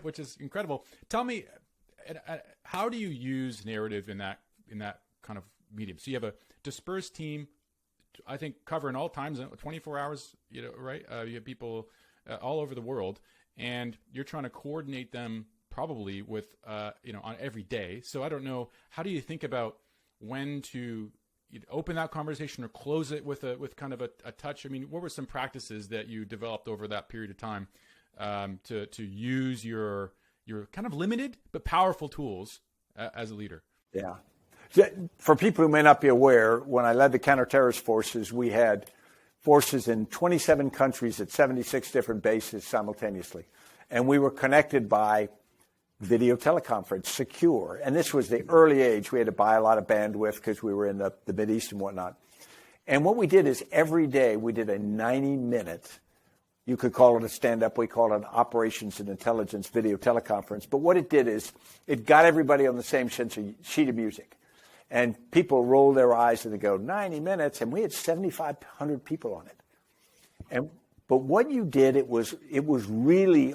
Speaker 1: which is incredible. Tell me, how do you use narrative in that kind of medium? So you have a dispersed team, I think, covering all times, 24 hours, right? You have people all over the world, and you're trying to coordinate them probably with, on every day. So I don't know, how do you think about when to open that conversation or close it with kind of a touch? I mean, what were some practices that you developed over that period of time to use your kind of limited but powerful tools as a leader?
Speaker 2: Yeah. For people who may not be aware, when I led the counterterrorist forces, we had forces in 27 countries at 76 different bases simultaneously. And we were connected by video teleconference, secure. And this was the early age. We had to buy a lot of bandwidth because we were in the Mideast and whatnot. And what we did is every day we did a 90-minute, you could call it a stand-up, we call it an operations and intelligence video teleconference. But what it did is it got everybody on the same sheet of music. And people roll their eyes and they go, 90 minutes, and we had 7,500 people on it. But what you did, it was really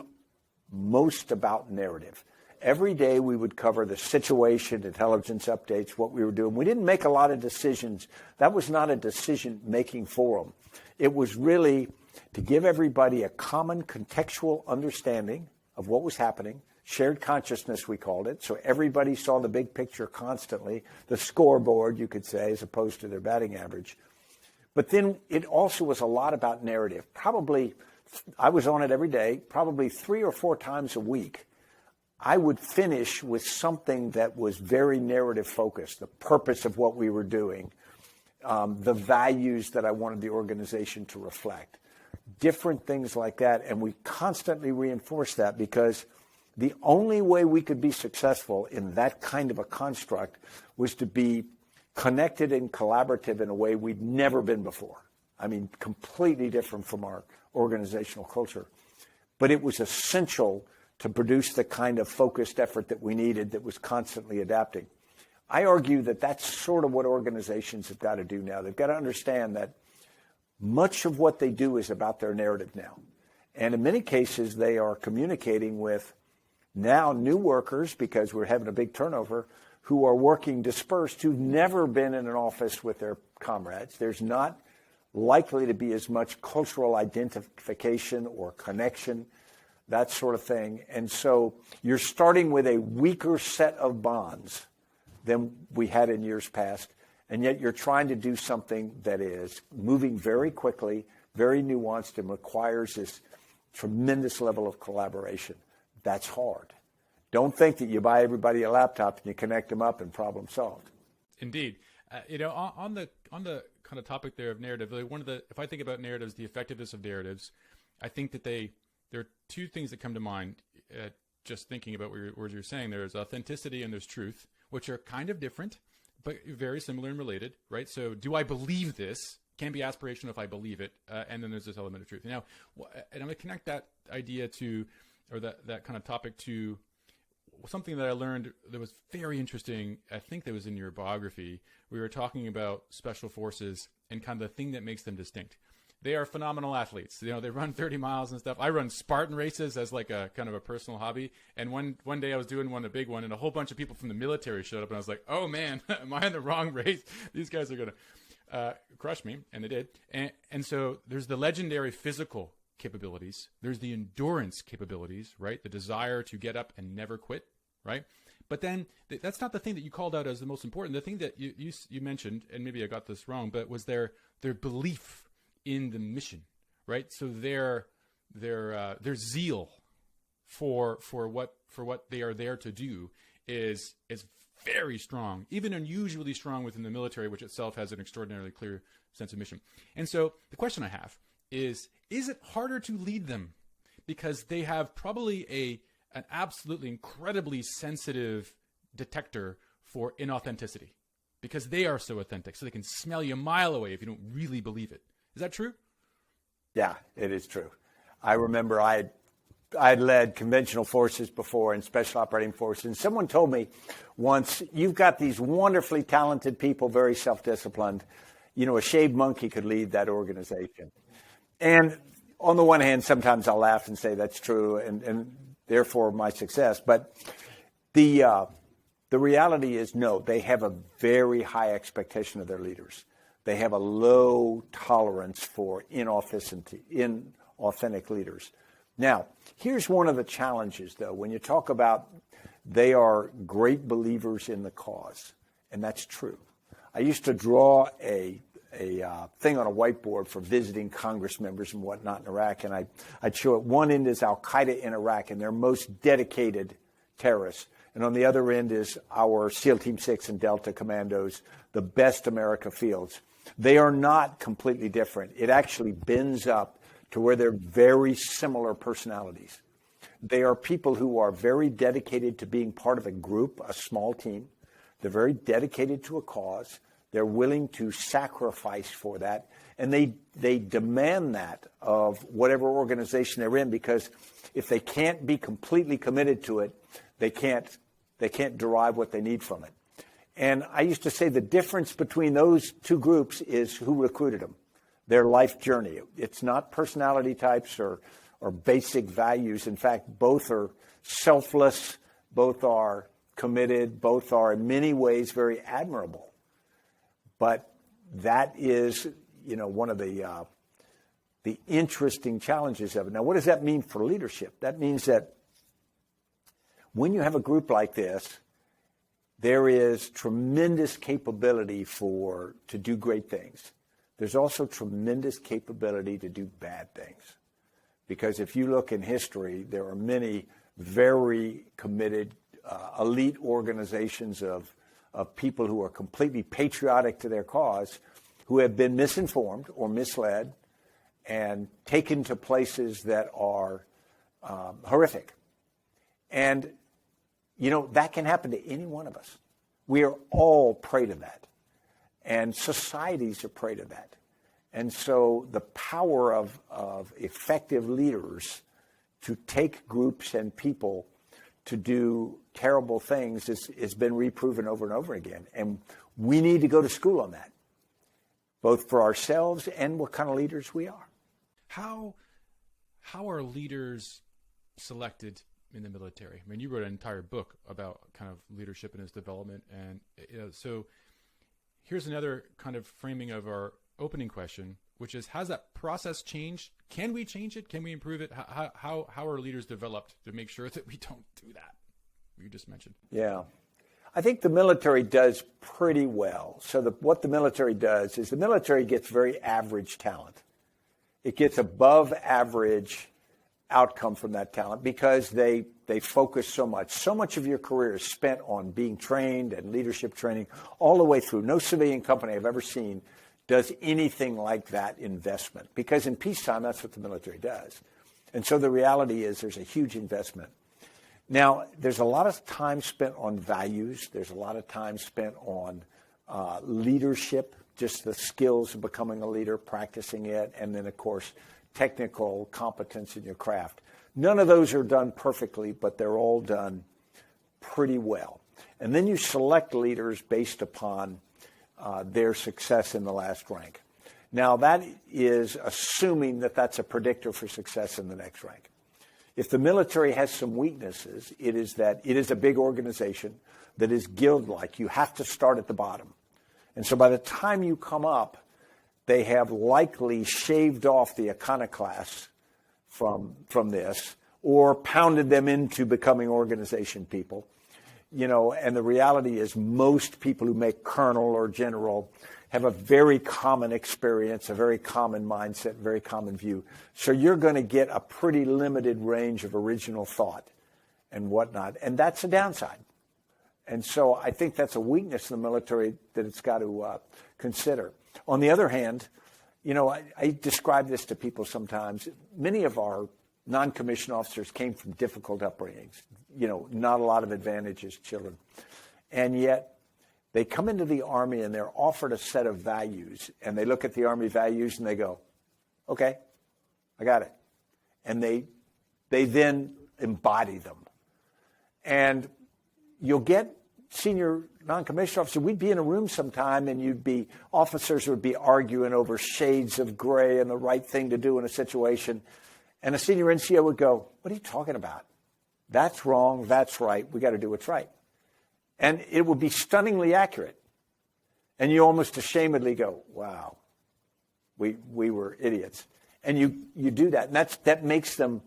Speaker 2: most about narrative. Every day we would cover the situation, intelligence updates, what we were doing. We didn't make a lot of decisions. That was not a decision-making forum. It was really to give everybody a common contextual understanding of what was happening, shared consciousness we called it, so everybody saw the big picture constantly, the scoreboard, you could say, as opposed to their batting average. But then it also was a lot about narrative. Probably, I was on it every day, probably 3 or 4 times a week. I would finish with something that was very narrative focused, the purpose of what we were doing, the values that I wanted the organization to reflect, different things like that. And we constantly reinforced that because the only way we could be successful in that kind of a construct was to be connected and collaborative in a way we'd never been before. I mean, completely different from our organizational culture. But it was essential to produce the kind of focused effort that we needed that was constantly adapting. I argue that that's sort of what organizations have got to do now. They've got to understand that much of what they do is about their narrative now. And in many cases, they are communicating with now new workers, because we're having a big turnover, who are working dispersed, who've never been in an office with their comrades. There's not likely to be as much cultural identification or connection, that sort of thing. And so you're starting with a weaker set of bonds than we had in years past, and yet you're trying to do something that is moving very quickly, very nuanced, and requires this tremendous level of collaboration. That's hard. Don't think that you buy everybody a laptop and you connect them up and problem solved.
Speaker 1: Indeed. On the kind of topic there of narrative, if I think about narratives, the effectiveness of narratives, I think that there are 2 things that come to mind just thinking about what you're saying. There's authenticity and there's truth, which are kind of different, but very similar and related, right? So do I believe this? Can be aspirational if I believe it. And then there's this element of truth. Now, and I'm going to connect that idea to, or that kind of topic to something that I learned that was very interesting. I think that was in your biography. We were talking about special forces and kind of the thing that makes them distinct. They are phenomenal athletes. They run 30 miles and stuff. I run Spartan races as like a kind of a personal hobby. And one day I was doing a big one, and a whole bunch of people from the military showed up, and I was like, oh man, am I in the wrong race? These guys are going to crush me. And they did. And so there's the legendary physical capabilities. There's the endurance capabilities, right? The desire to get up and never quit, right? But then that's not the thing that you called out as the most important. The thing that you mentioned, and maybe I got this wrong, but was their belief in the mission, right? So their zeal for what they are there to do is very strong, even unusually strong within the military, which itself has an extraordinarily clear sense of mission. And so the question I have is it harder to lead them because they have probably an absolutely incredibly sensitive detector for inauthenticity, because they are so authentic, so they can smell you a mile away if you don't really believe it. Is that true?
Speaker 2: Yeah, it is true. I remember I'd led conventional forces before and special operating forces, and someone told me once, you've got these wonderfully talented people, very self-disciplined. A shaved monkey could lead that organization. And on the one hand, sometimes I'll laugh and say that's true, and therefore my success. But the reality is, no, they have a very high expectation of their leaders. They have a low tolerance for inauthentic leaders. Now, here's one of the challenges, though. When you talk about they are great believers in the cause, and that's true. I used to draw a thing on a whiteboard for visiting Congress members and whatnot in Iraq, and I'd show it. One end is Al-Qaeda in Iraq, and their most dedicated terrorists. And on the other end is our SEAL Team 6 and Delta commandos, the best America fields. They are not completely different. It actually bends up to where they're very similar personalities. They are people who are very dedicated to being part of a group, a small team. They're very dedicated to a cause. They're willing to sacrifice for that. And they demand that of whatever organization they're in, because if they can't be completely committed to it, they can't derive what they need from it. And I used to say the difference between those 2 groups is who recruited them, their life journey. It's not personality types or basic values. In fact, both are selfless, both are committed, both are in many ways very admirable. But that is, one of the interesting challenges of it. Now, what does that mean for leadership? That means that when you have a group like this, there is tremendous capability to do great things. There's also tremendous capability to do bad things. Because if you look in history, there are many very committed elite organizations of people who are completely patriotic to their cause, who have been misinformed or misled and taken to places that are horrific. And, that can happen to any one of us. We are all prey to that. And societies are prey to that. And so the power of effective leaders to take groups and people to do terrible things has been reproven over and over again. And we need to go to school on that, both for ourselves and what kind of leaders we are.
Speaker 1: How are leaders selected in the military? I mean, you wrote an entire book about kind of leadership and its development. And so here's another kind of framing of our opening question, which is, has that process changed? Can we change it? Can we improve it? How are leaders developed to make sure that we don't do that you just mentioned?
Speaker 2: Yeah. I think the military does pretty well. So what the military does is the military gets very average talent. It gets above average outcome from that talent because they focus so much. So much of your career is spent on being trained and leadership training all the way through. No civilian company I've ever seen does anything like that investment, because in peacetime, that's what the military does. And so the reality is there's a huge investment. Now, there's a lot of time spent on values. There's a lot of time spent on leadership, just the skills of becoming a leader, practicing it, and then, of course, technical competence in your craft. None of those are done perfectly, but they're all done pretty well. And then you select leaders based upon their success in the last rank. Now, that is assuming that that's a predictor for success in the next rank. If the military has some weaknesses, it is that it is a big organization that is guild-like. You have to start at the bottom. And so by the time you come up, they have likely shaved off the iconoclasts from this or pounded them into becoming organization people. And the reality is most people who make colonel or general have a very common experience, a very common mindset, very common view. So you're going to get a pretty limited range of original thought and whatnot. And that's a downside. And so I think that's a weakness in the military that it's got to consider. On the other hand, I describe this to people sometimes. Many of our non-commissioned officers came from difficult upbringings, not a lot of advantages, children. And yet they come into the Army and they're offered a set of values, and they look at the Army values and they go, okay, I got it. And they then embody them. And you'll get senior non-commissioned officers. We'd be in a room sometime and officers would be arguing over shades of gray and the right thing to do in a situation. And a senior NCO would go, what are you talking about? That's wrong. That's right. We got to do what's right. And it would be stunningly accurate. And you almost ashamedly go, wow, we were idiots. And you do that. And that makes them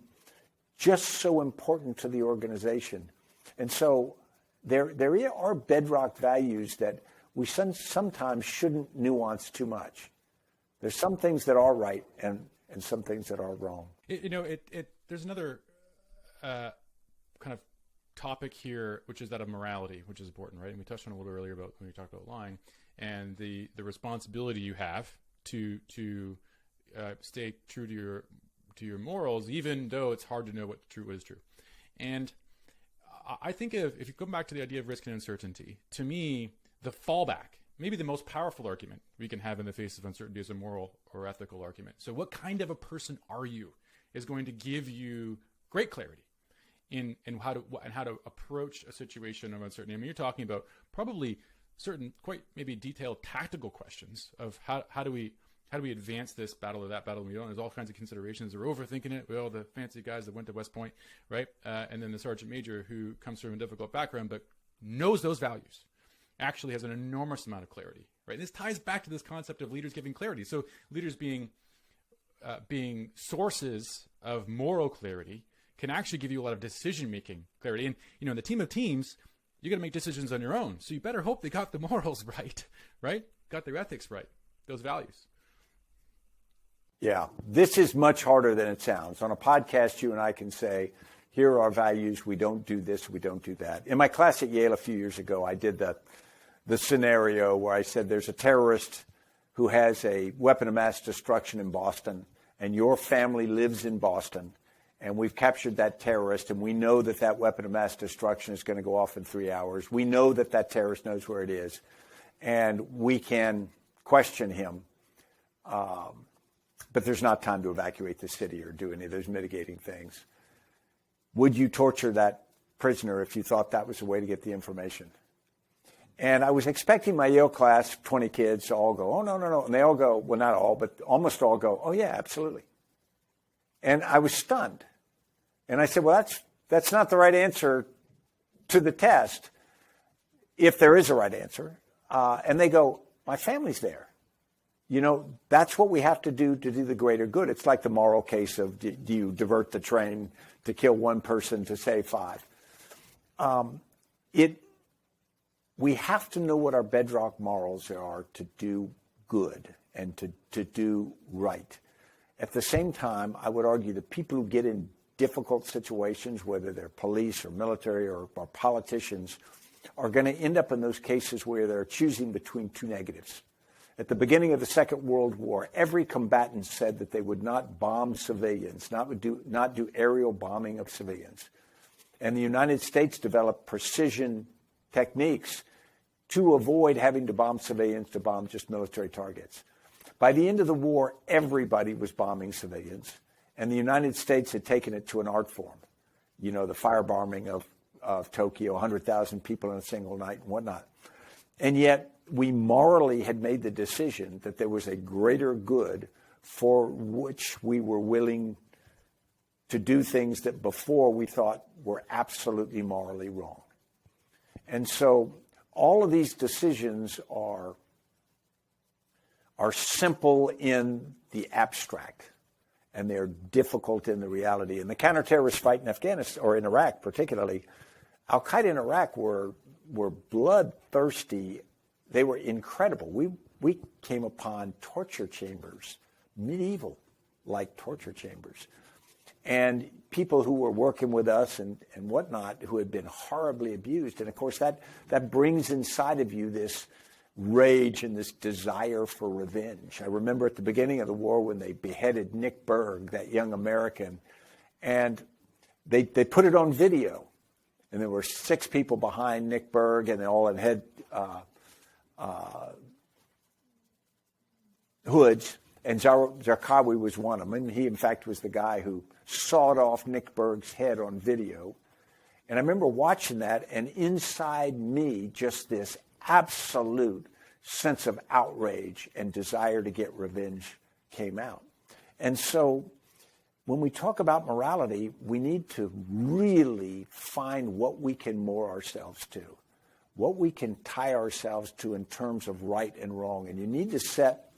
Speaker 2: just so important to the organization. And so there are bedrock values that we sometimes shouldn't nuance too much. There's some things that are right and some things that are wrong.
Speaker 1: There's another kind of topic here, which is that of morality, which is important, right? And we touched on it a little earlier about when we talked about lying and the responsibility you have to stay true to your morals, even though it's hard to know what is true. And I think if you come back to the idea of risk and uncertainty, to me, the fallback, maybe the most powerful argument we can have in the face of uncertainty is a moral or ethical argument. So what kind of a person are you is going to give you great clarity in how to approach a situation of uncertainty. I mean, you're talking about probably certain quite maybe detailed tactical questions of how do we How do we advance this battle or that battle? We don't. There's all kinds of considerations. We're overthinking it. Well, the fancy guys that went to West Point, right? And then the sergeant major who comes from a difficult background but knows those values actually has an enormous amount of clarity, right? And this ties back to this concept of leaders giving clarity. So leaders being sources of moral clarity can actually give you a lot of decision-making clarity. And, in the team of teams, you got to make decisions on your own. So you better hope they got the morals right? Got their ethics right, those values.
Speaker 2: Yeah, this is much harder than it sounds. On a podcast, you and I can say, here are our values. We don't do this. We don't do that. In my class at Yale a few years ago, I did the scenario where I said there's a terrorist who has a weapon of mass destruction in Boston, and your family lives in Boston, and we've captured that terrorist, and we know that weapon of mass destruction is going to go off in 3 hours. We know that terrorist knows where it is, and we can question him. But there's not time to evacuate the city or do any of those mitigating things. Would you torture that prisoner if you thought that was the way to get the information? And I was expecting my Yale class, 20 kids, to all go, oh, no, no, no. And they all go, well, not all, but almost all go, oh, yeah, absolutely. And I was stunned. And I said, well, that's not the right answer to the test, if there is a right answer. And they go, my family's there. That's what we have to do the greater good. It's like the moral case of do you divert the train to kill one person to save 5? We have to know what our bedrock morals are to do good and to do right. At the same time, I would argue that people who get in difficult situations, whether they're police or military or politicians, are going to end up in those cases where they're choosing between two negatives. At the beginning of the Second World War, every combatant said that they would not bomb civilians, not do aerial bombing of civilians. And the United States developed precision techniques to avoid having to bomb civilians, to bomb just military targets. By the end of the war, everybody was bombing civilians, and the United States had taken it to an art form. The firebombing of Tokyo, 100,000 people in a single night and whatnot. And yet, we morally had made the decision that there was a greater good for which we were willing to do things that before we thought were absolutely morally wrong. And so all of these decisions are simple in the abstract, and they're difficult in the reality. And the counterterrorist fight in Afghanistan, or in Iraq particularly, Al-Qaeda in Iraq were bloodthirsty. They were incredible. We came upon torture chambers, medieval-like torture chambers. And people who were working with us and whatnot who had been horribly abused. And, of course, that brings inside of you this rage and this desire for revenge. I remember at the beginning of the war when they beheaded Nick Berg, that young American, and they put it on video. And there were 6 people behind Nick Berg, and they all had hoods, and Zarqawi was one of them. And he, in fact, was the guy who sawed off Nick Berg's head on video. And I remember watching that, and inside me, just this absolute sense of outrage and desire to get revenge came out. And so when we talk about morality, we need to really find what we can moor ourselves to, what we can tie ourselves to in terms of right and wrong. And you need to set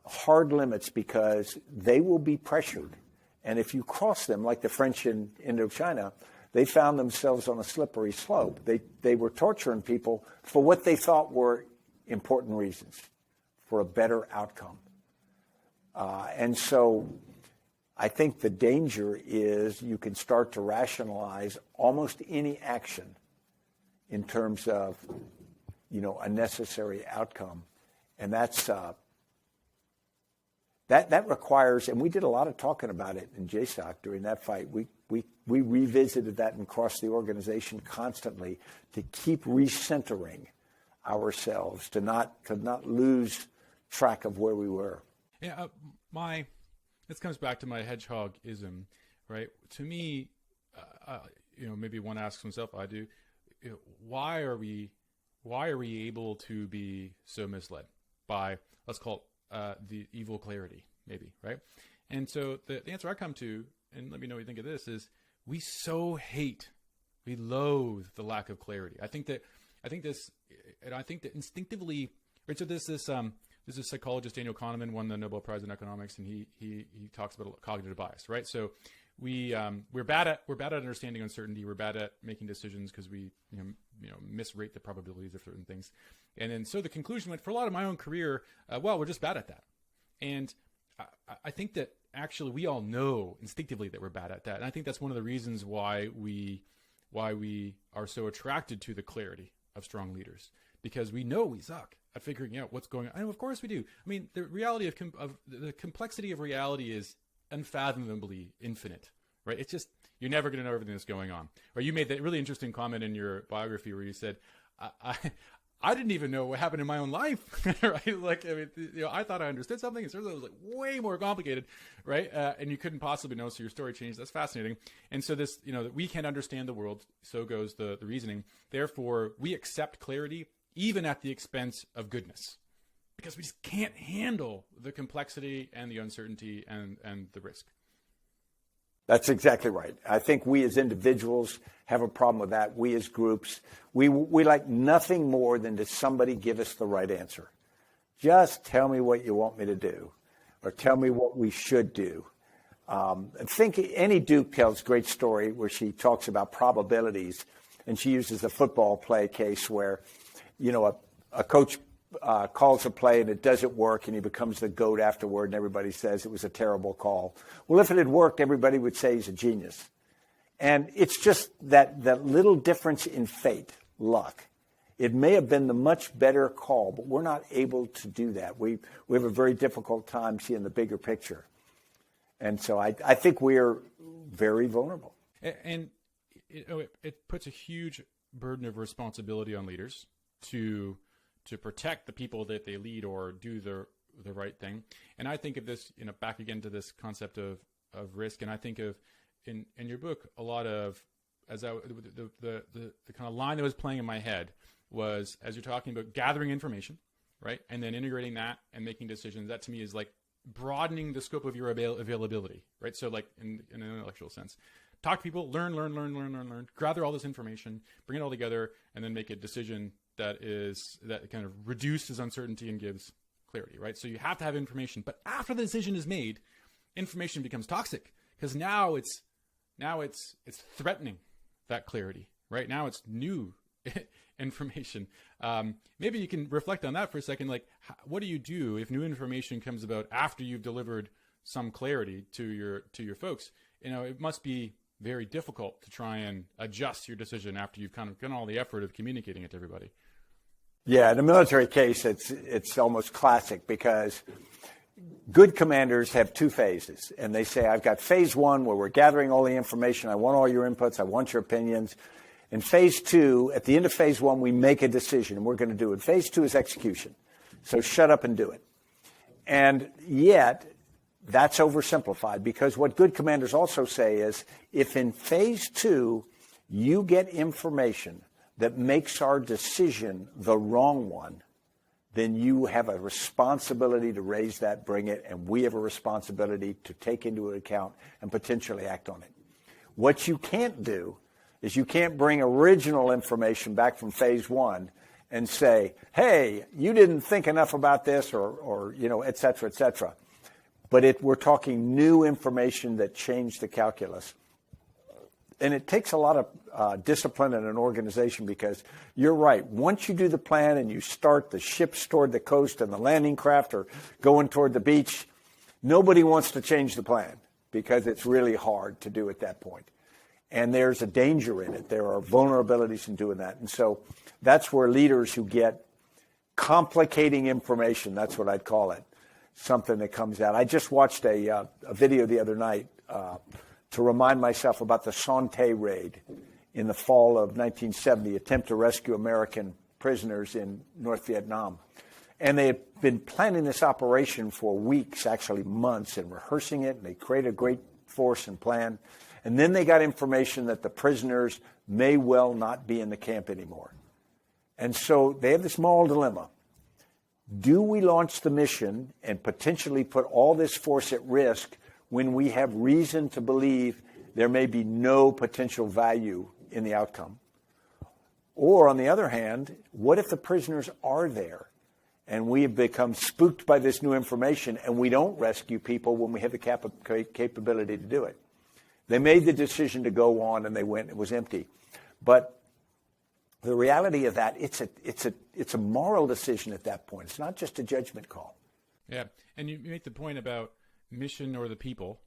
Speaker 2: hard limits because they will be pressured. And if you cross them, like the French in Indochina, they found themselves on a slippery slope. They were torturing people for what they thought were important reasons, for a better outcome. And so I think the danger is you can start to rationalize almost any action in terms of, a necessary outcome. And that requires, and we did a lot of talking about it in JSOC during that fight. We revisited that and across the organization constantly to keep recentering ourselves, to not lose track of where we were.
Speaker 1: Yeah, this comes back to my hedgehog-ism, right? To me, maybe one asks himself, I do, why are we able to be so misled by, let's call the evil clarity, maybe, right? And so the answer I come to, and let me know what you think of this, is we loathe the lack of clarity. I think that instinctively, right? So this is psychologist Daniel Kahneman won the Nobel Prize in economics, and he talks about cognitive bias, right? So we're bad at understanding uncertainty. We're bad at making decisions because we misrate the probabilities of certain things, and then so the conclusion went for a lot of my own career. We're just bad at that, and I think that actually we all know instinctively that we're bad at that, and I think that's one of the reasons why we are so attracted to the clarity of strong leaders, because we know we suck at figuring out what's going on. And of course we do. I mean, the reality of the complexity of reality is unfathomably infinite, right? It's just, you're never going to know everything that's going on. Or you made that really interesting comment in your biography where you said, I didn't even know what happened in my own life, right? Like, I mean, I thought I understood something. It was like way more complicated, right? And you couldn't possibly know, so your story changed. That's fascinating. And so this, that we can't understand the world, so goes the reasoning. Therefore, we accept clarity even at the expense of goodness, because we just can't handle the complexity and the uncertainty and the risk.
Speaker 2: That's exactly right. I think we as individuals have a problem with that. We as groups, we like nothing more than to somebody give us the right answer. Just tell me what you want me to do, or tell me what we should do. I think Annie Duke tells a great story where she talks about probabilities, and she uses a football play case where, a coach calls a play and it doesn't work, and he becomes the GOAT afterward, and everybody says it was a terrible call. Well, if it had worked, everybody would say he's a genius. And it's just that little difference in fate, luck. It may have been the much better call, but we're not able to do that. We have a very difficult time seeing the bigger picture. And so I think we're very vulnerable.
Speaker 1: And it puts a huge burden of responsibility on leaders to protect the people that they lead or do the right thing. And I think of this, back again to this concept of risk. And I think of in your book, a lot of, the kind of line that was playing in my head was, as you're talking about gathering information, right? And then integrating that and making decisions, that to me is like broadening the scope of your availability, right? So like in an intellectual sense, talk to people, learn, gather all this information, bring it all together, and then make a decision that kind of reduces uncertainty and gives clarity, right? So you have to have information, but after the decision is made, information becomes toxic, because now it's threatening that clarity, right? Now it's new information. Maybe you can reflect on that for a second. Like, what do you do if new information comes about after you've delivered some clarity to your folks? It must be very difficult to try and adjust your decision after you've kind of done all the effort of communicating it to everybody.
Speaker 2: Yeah, in a military case, it's almost classic, because good commanders have two phases, and they say, I've got phase one where we're gathering all the information. I want all your inputs. I want your opinions. In phase two, at the end of phase one, we make a decision, and we're going to do it. Phase two is execution. So shut up and do it. And yet, that's oversimplified, because what good commanders also say is, if in phase two you get information that makes our decision the wrong one, then you have a responsibility to raise that, bring it, and we have a responsibility to take into account and potentially act on it. What you can't do is you can't bring original information back from phase one and say, hey, you didn't think enough about this, or et cetera, et cetera. But we're talking new information that changed the calculus. And it takes a lot of discipline in an organization, because you're right. Once you do the plan and you start the ships toward the coast and the landing craft are going toward the beach, nobody wants to change the plan, because it's really hard to do at that point. And there's a danger in it. There are vulnerabilities in doing that. And so that's where leaders who get complicating information, that's what I'd call it, something that comes out. I just watched a video the other night to remind myself about the Son-Tay raid in the fall of 1970, attempt to rescue American prisoners in North Vietnam. And they had been planning this operation for weeks, actually months, and rehearsing it, and they created a great force and plan. And then they got information that the prisoners may well not be in the camp anymore. And so they have this moral dilemma. Do we launch the mission and potentially put all this force at risk when we have reason to believe there may be no potential value in the outcome? Or on the other hand, what if the prisoners are there and we have become spooked by this new information and we don't rescue people when we have the capability to do it? They made the decision to go on and they went. It was empty. But the reality of that, it's a moral decision at that point. It's not just a judgment call.
Speaker 1: Yeah, and you make the point about mission or the people,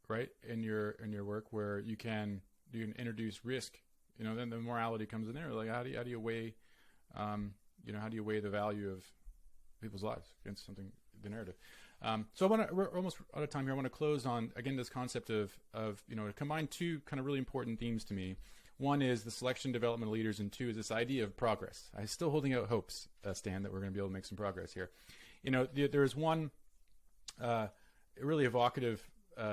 Speaker 1: right? In your work, where you can introduce risk. Then the morality comes in there. Like how do you weigh, how do you weigh the value of people's lives against the narrative? So we're almost out of time here. I want to close on again this concept of combine two kind of really important themes to me. One is the selection development of leaders, and two is this idea of progress. I'm still holding out hopes, Stan, that we're going to be able to make some progress here. There's one really evocative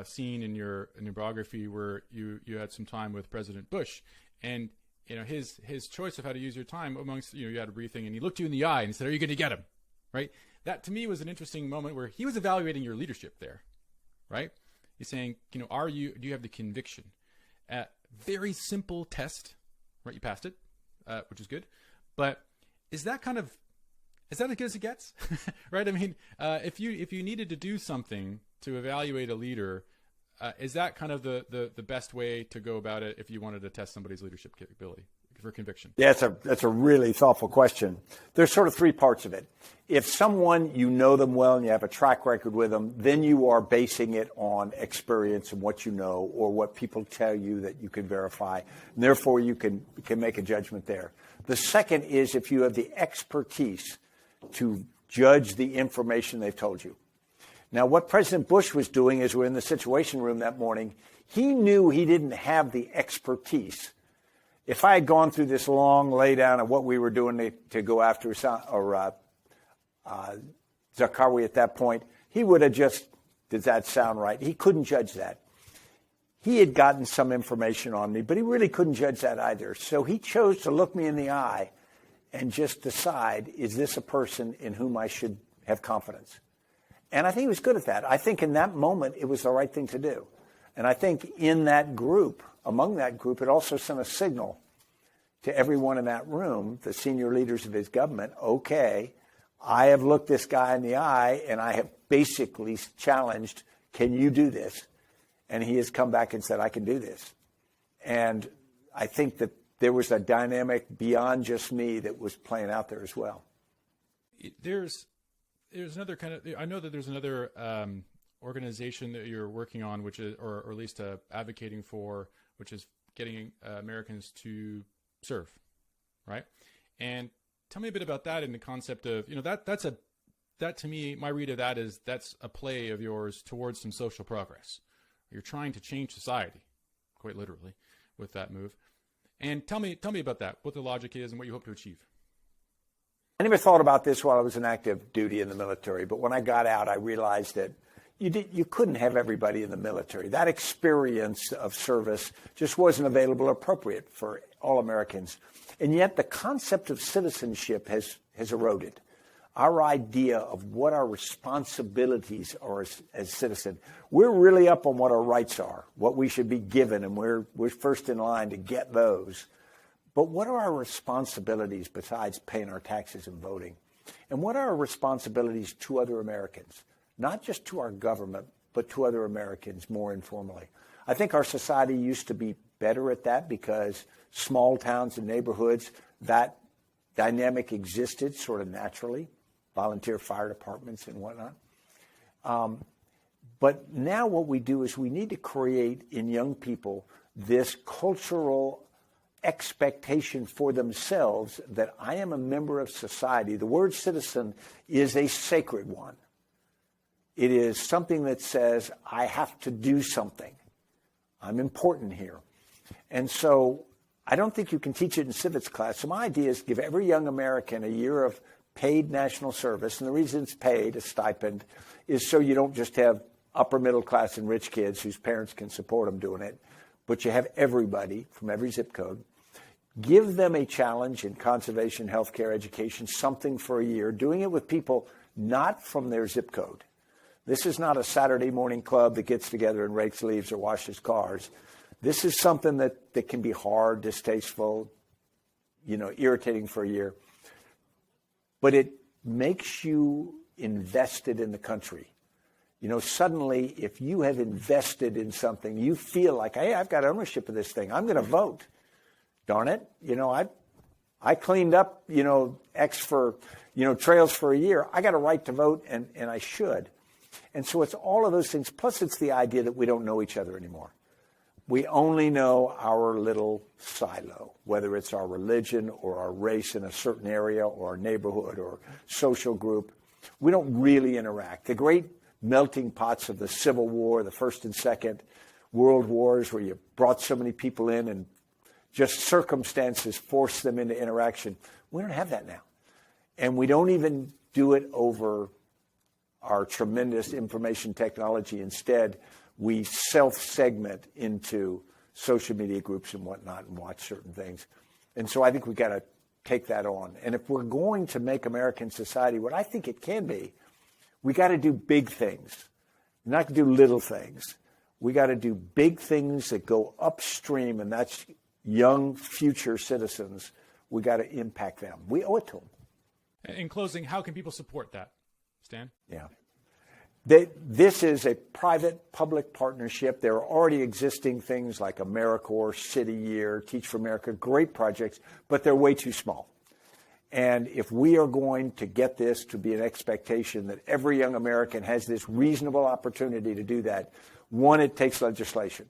Speaker 1: scene in your biography where you had some time with President Bush, and his choice of how to use your time amongst you had a briefing, and he looked you in the eye and said, "Are you going to get him?" Right? That to me was an interesting moment where he was evaluating your leadership there, right? He's saying, do you have the conviction? Very simple test, right? You passed it, which is good. But is that as good as it gets, right? I mean, if you needed to do something to evaluate a leader, is that kind of the best way to go about it if you wanted to test somebody's leadership capability for conviction?
Speaker 2: Yeah, that's a really thoughtful question. There's sort of three parts of it. If someone, you know them well and you have a track record with them, then you are basing it on experience and what you know or what people tell you that you can verify. And therefore, you can make a judgment there. The second is if you have the expertise to judge the information they've told you. Now, what President Bush was doing is we're in the Situation Room that morning. He knew he didn't have the expertise. If I had gone through this long laydown of what we were doing to go after Zarqawi at that point, he would have just, does that sound right? He couldn't judge that. He had gotten some information on me, but he really couldn't judge that either. So he chose to look me in the eye and just decide, is this a person in whom I should have confidence? And I think he was good at that. I think in that moment, it was the right thing to do. And I think in that group, among that group, it also sent a signal to everyone in that room, the senior leaders of his government, okay, I have looked this guy in the eye and I have basically challenged, can you do this? And he has come back and said, I can do this. And I think that there was a dynamic beyond just me that was playing out there as well.
Speaker 1: There's another kind of, I know that there's another organization that you're working on, which is, or at least advocating for, which is getting Americans to serve, right? And tell me a bit about that in the concept of, that to me, my read of that is that's a play of yours towards some social progress. You're trying to change society, quite literally, with that move. And tell me about that, what the logic is and what you hope to achieve.
Speaker 2: I never thought about this while I was in active duty in the military, but when I got out, I realized that you couldn't have everybody in the military. That experience of service just wasn't available or appropriate for all Americans. And yet the concept of citizenship has eroded. Our idea of what our responsibilities are as citizens, we're really up on what our rights are, what we should be given, and we're first in line to get those. But what are our responsibilities besides paying our taxes and voting? And what are our responsibilities to other Americans? Not just to our government, but to other Americans more informally. I think our society used to be better at that because small towns and neighborhoods, that dynamic existed sort of naturally, volunteer fire departments and whatnot. But now what we do is we need to create in young people this cultural expectation for themselves that I am a member of society. The word citizen is a sacred one. It is something that says, I have to do something. I'm important here. And so I don't think you can teach it in civics class. So my idea is give every young American a year of paid national service. And the reason it's paid, a stipend, is so you don't just have upper middle class and rich kids whose parents can support them doing it, but you have everybody from every zip code. Give them a challenge in conservation, healthcare, education, something for a year, doing it with people not from their zip code. This is not a Saturday morning club that gets together and rakes leaves or washes cars. This is something that can be hard, distasteful, irritating for a year. But it makes you invested in the country. Suddenly, if you have invested in something, you feel like, hey, I've got ownership of this thing. I'm going to vote. Darn it. I cleaned up, X for, trails for a year. I got a right to vote, and I should. And so it's all of those things. Plus, it's the idea that we don't know each other anymore. We only know our little silo, whether it's our religion or our race in a certain area or our neighborhood or social group. We don't really interact. The great melting pots of the Civil War, the First and Second World Wars, where you brought so many people in and just circumstances forced them into interaction. We don't have that now. And we don't even do it over our tremendous information technology. Instead, we self-segment into social media groups and whatnot and watch certain things. And so I think we've got to take that on. And if we're going to make American society what I think it can be, we got to do big things, not do little things. We got to do big things that go upstream, and that's young future citizens. We got to impact them. We owe it to them.
Speaker 1: In closing, how can people support that, Stan?
Speaker 2: Yeah. This is a private-public partnership. There are already existing things like AmeriCorps, City Year, Teach for America, great projects, but they're way too small. And if we are going to get this to be an expectation that every young American has this reasonable opportunity to do that, one, it takes legislation.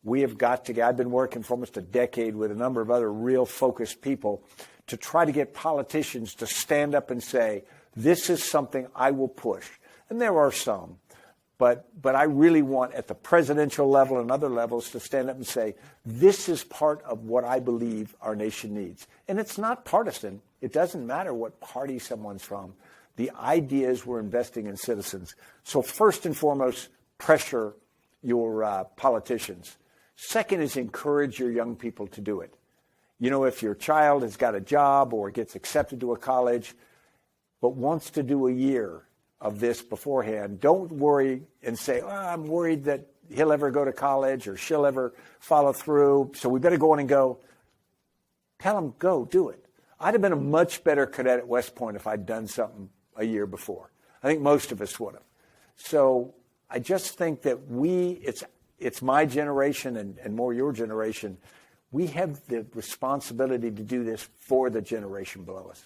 Speaker 2: We have got to, I've been working for almost a decade with a number of other real focused people to try to get politicians to stand up and say, this is something I will push. And there are some, but I really want at the presidential level and other levels to stand up and say, this is part of what I believe our nation needs. And it's not partisan. It doesn't matter what party someone's from. The idea is we're investing in citizens. So first and foremost, pressure your politicians. Second is encourage your young people to do it. If your child has got a job or gets accepted to a college, but wants to do a year of this beforehand, don't worry and say, I'm worried that he'll ever go to college or she'll ever follow through, so we better go on and go. Tell him, go, do it. I'd have been a much better cadet at West Point if I'd done something a year before. I think most of us would have. So I just think that it's my generation and more your generation. We have the responsibility to do this for the generation below us.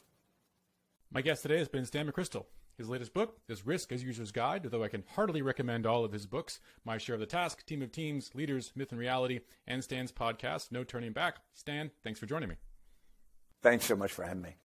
Speaker 1: My guest today has been Stan McChrystal. His latest book is Risk as User's Guide, though I can heartily recommend all of his books, My Share of the Task, Team of Teams, Leaders, Myth and Reality, and Stan's podcast, No Turning Back. Stan, thanks for joining me.
Speaker 2: Thanks so much for having me.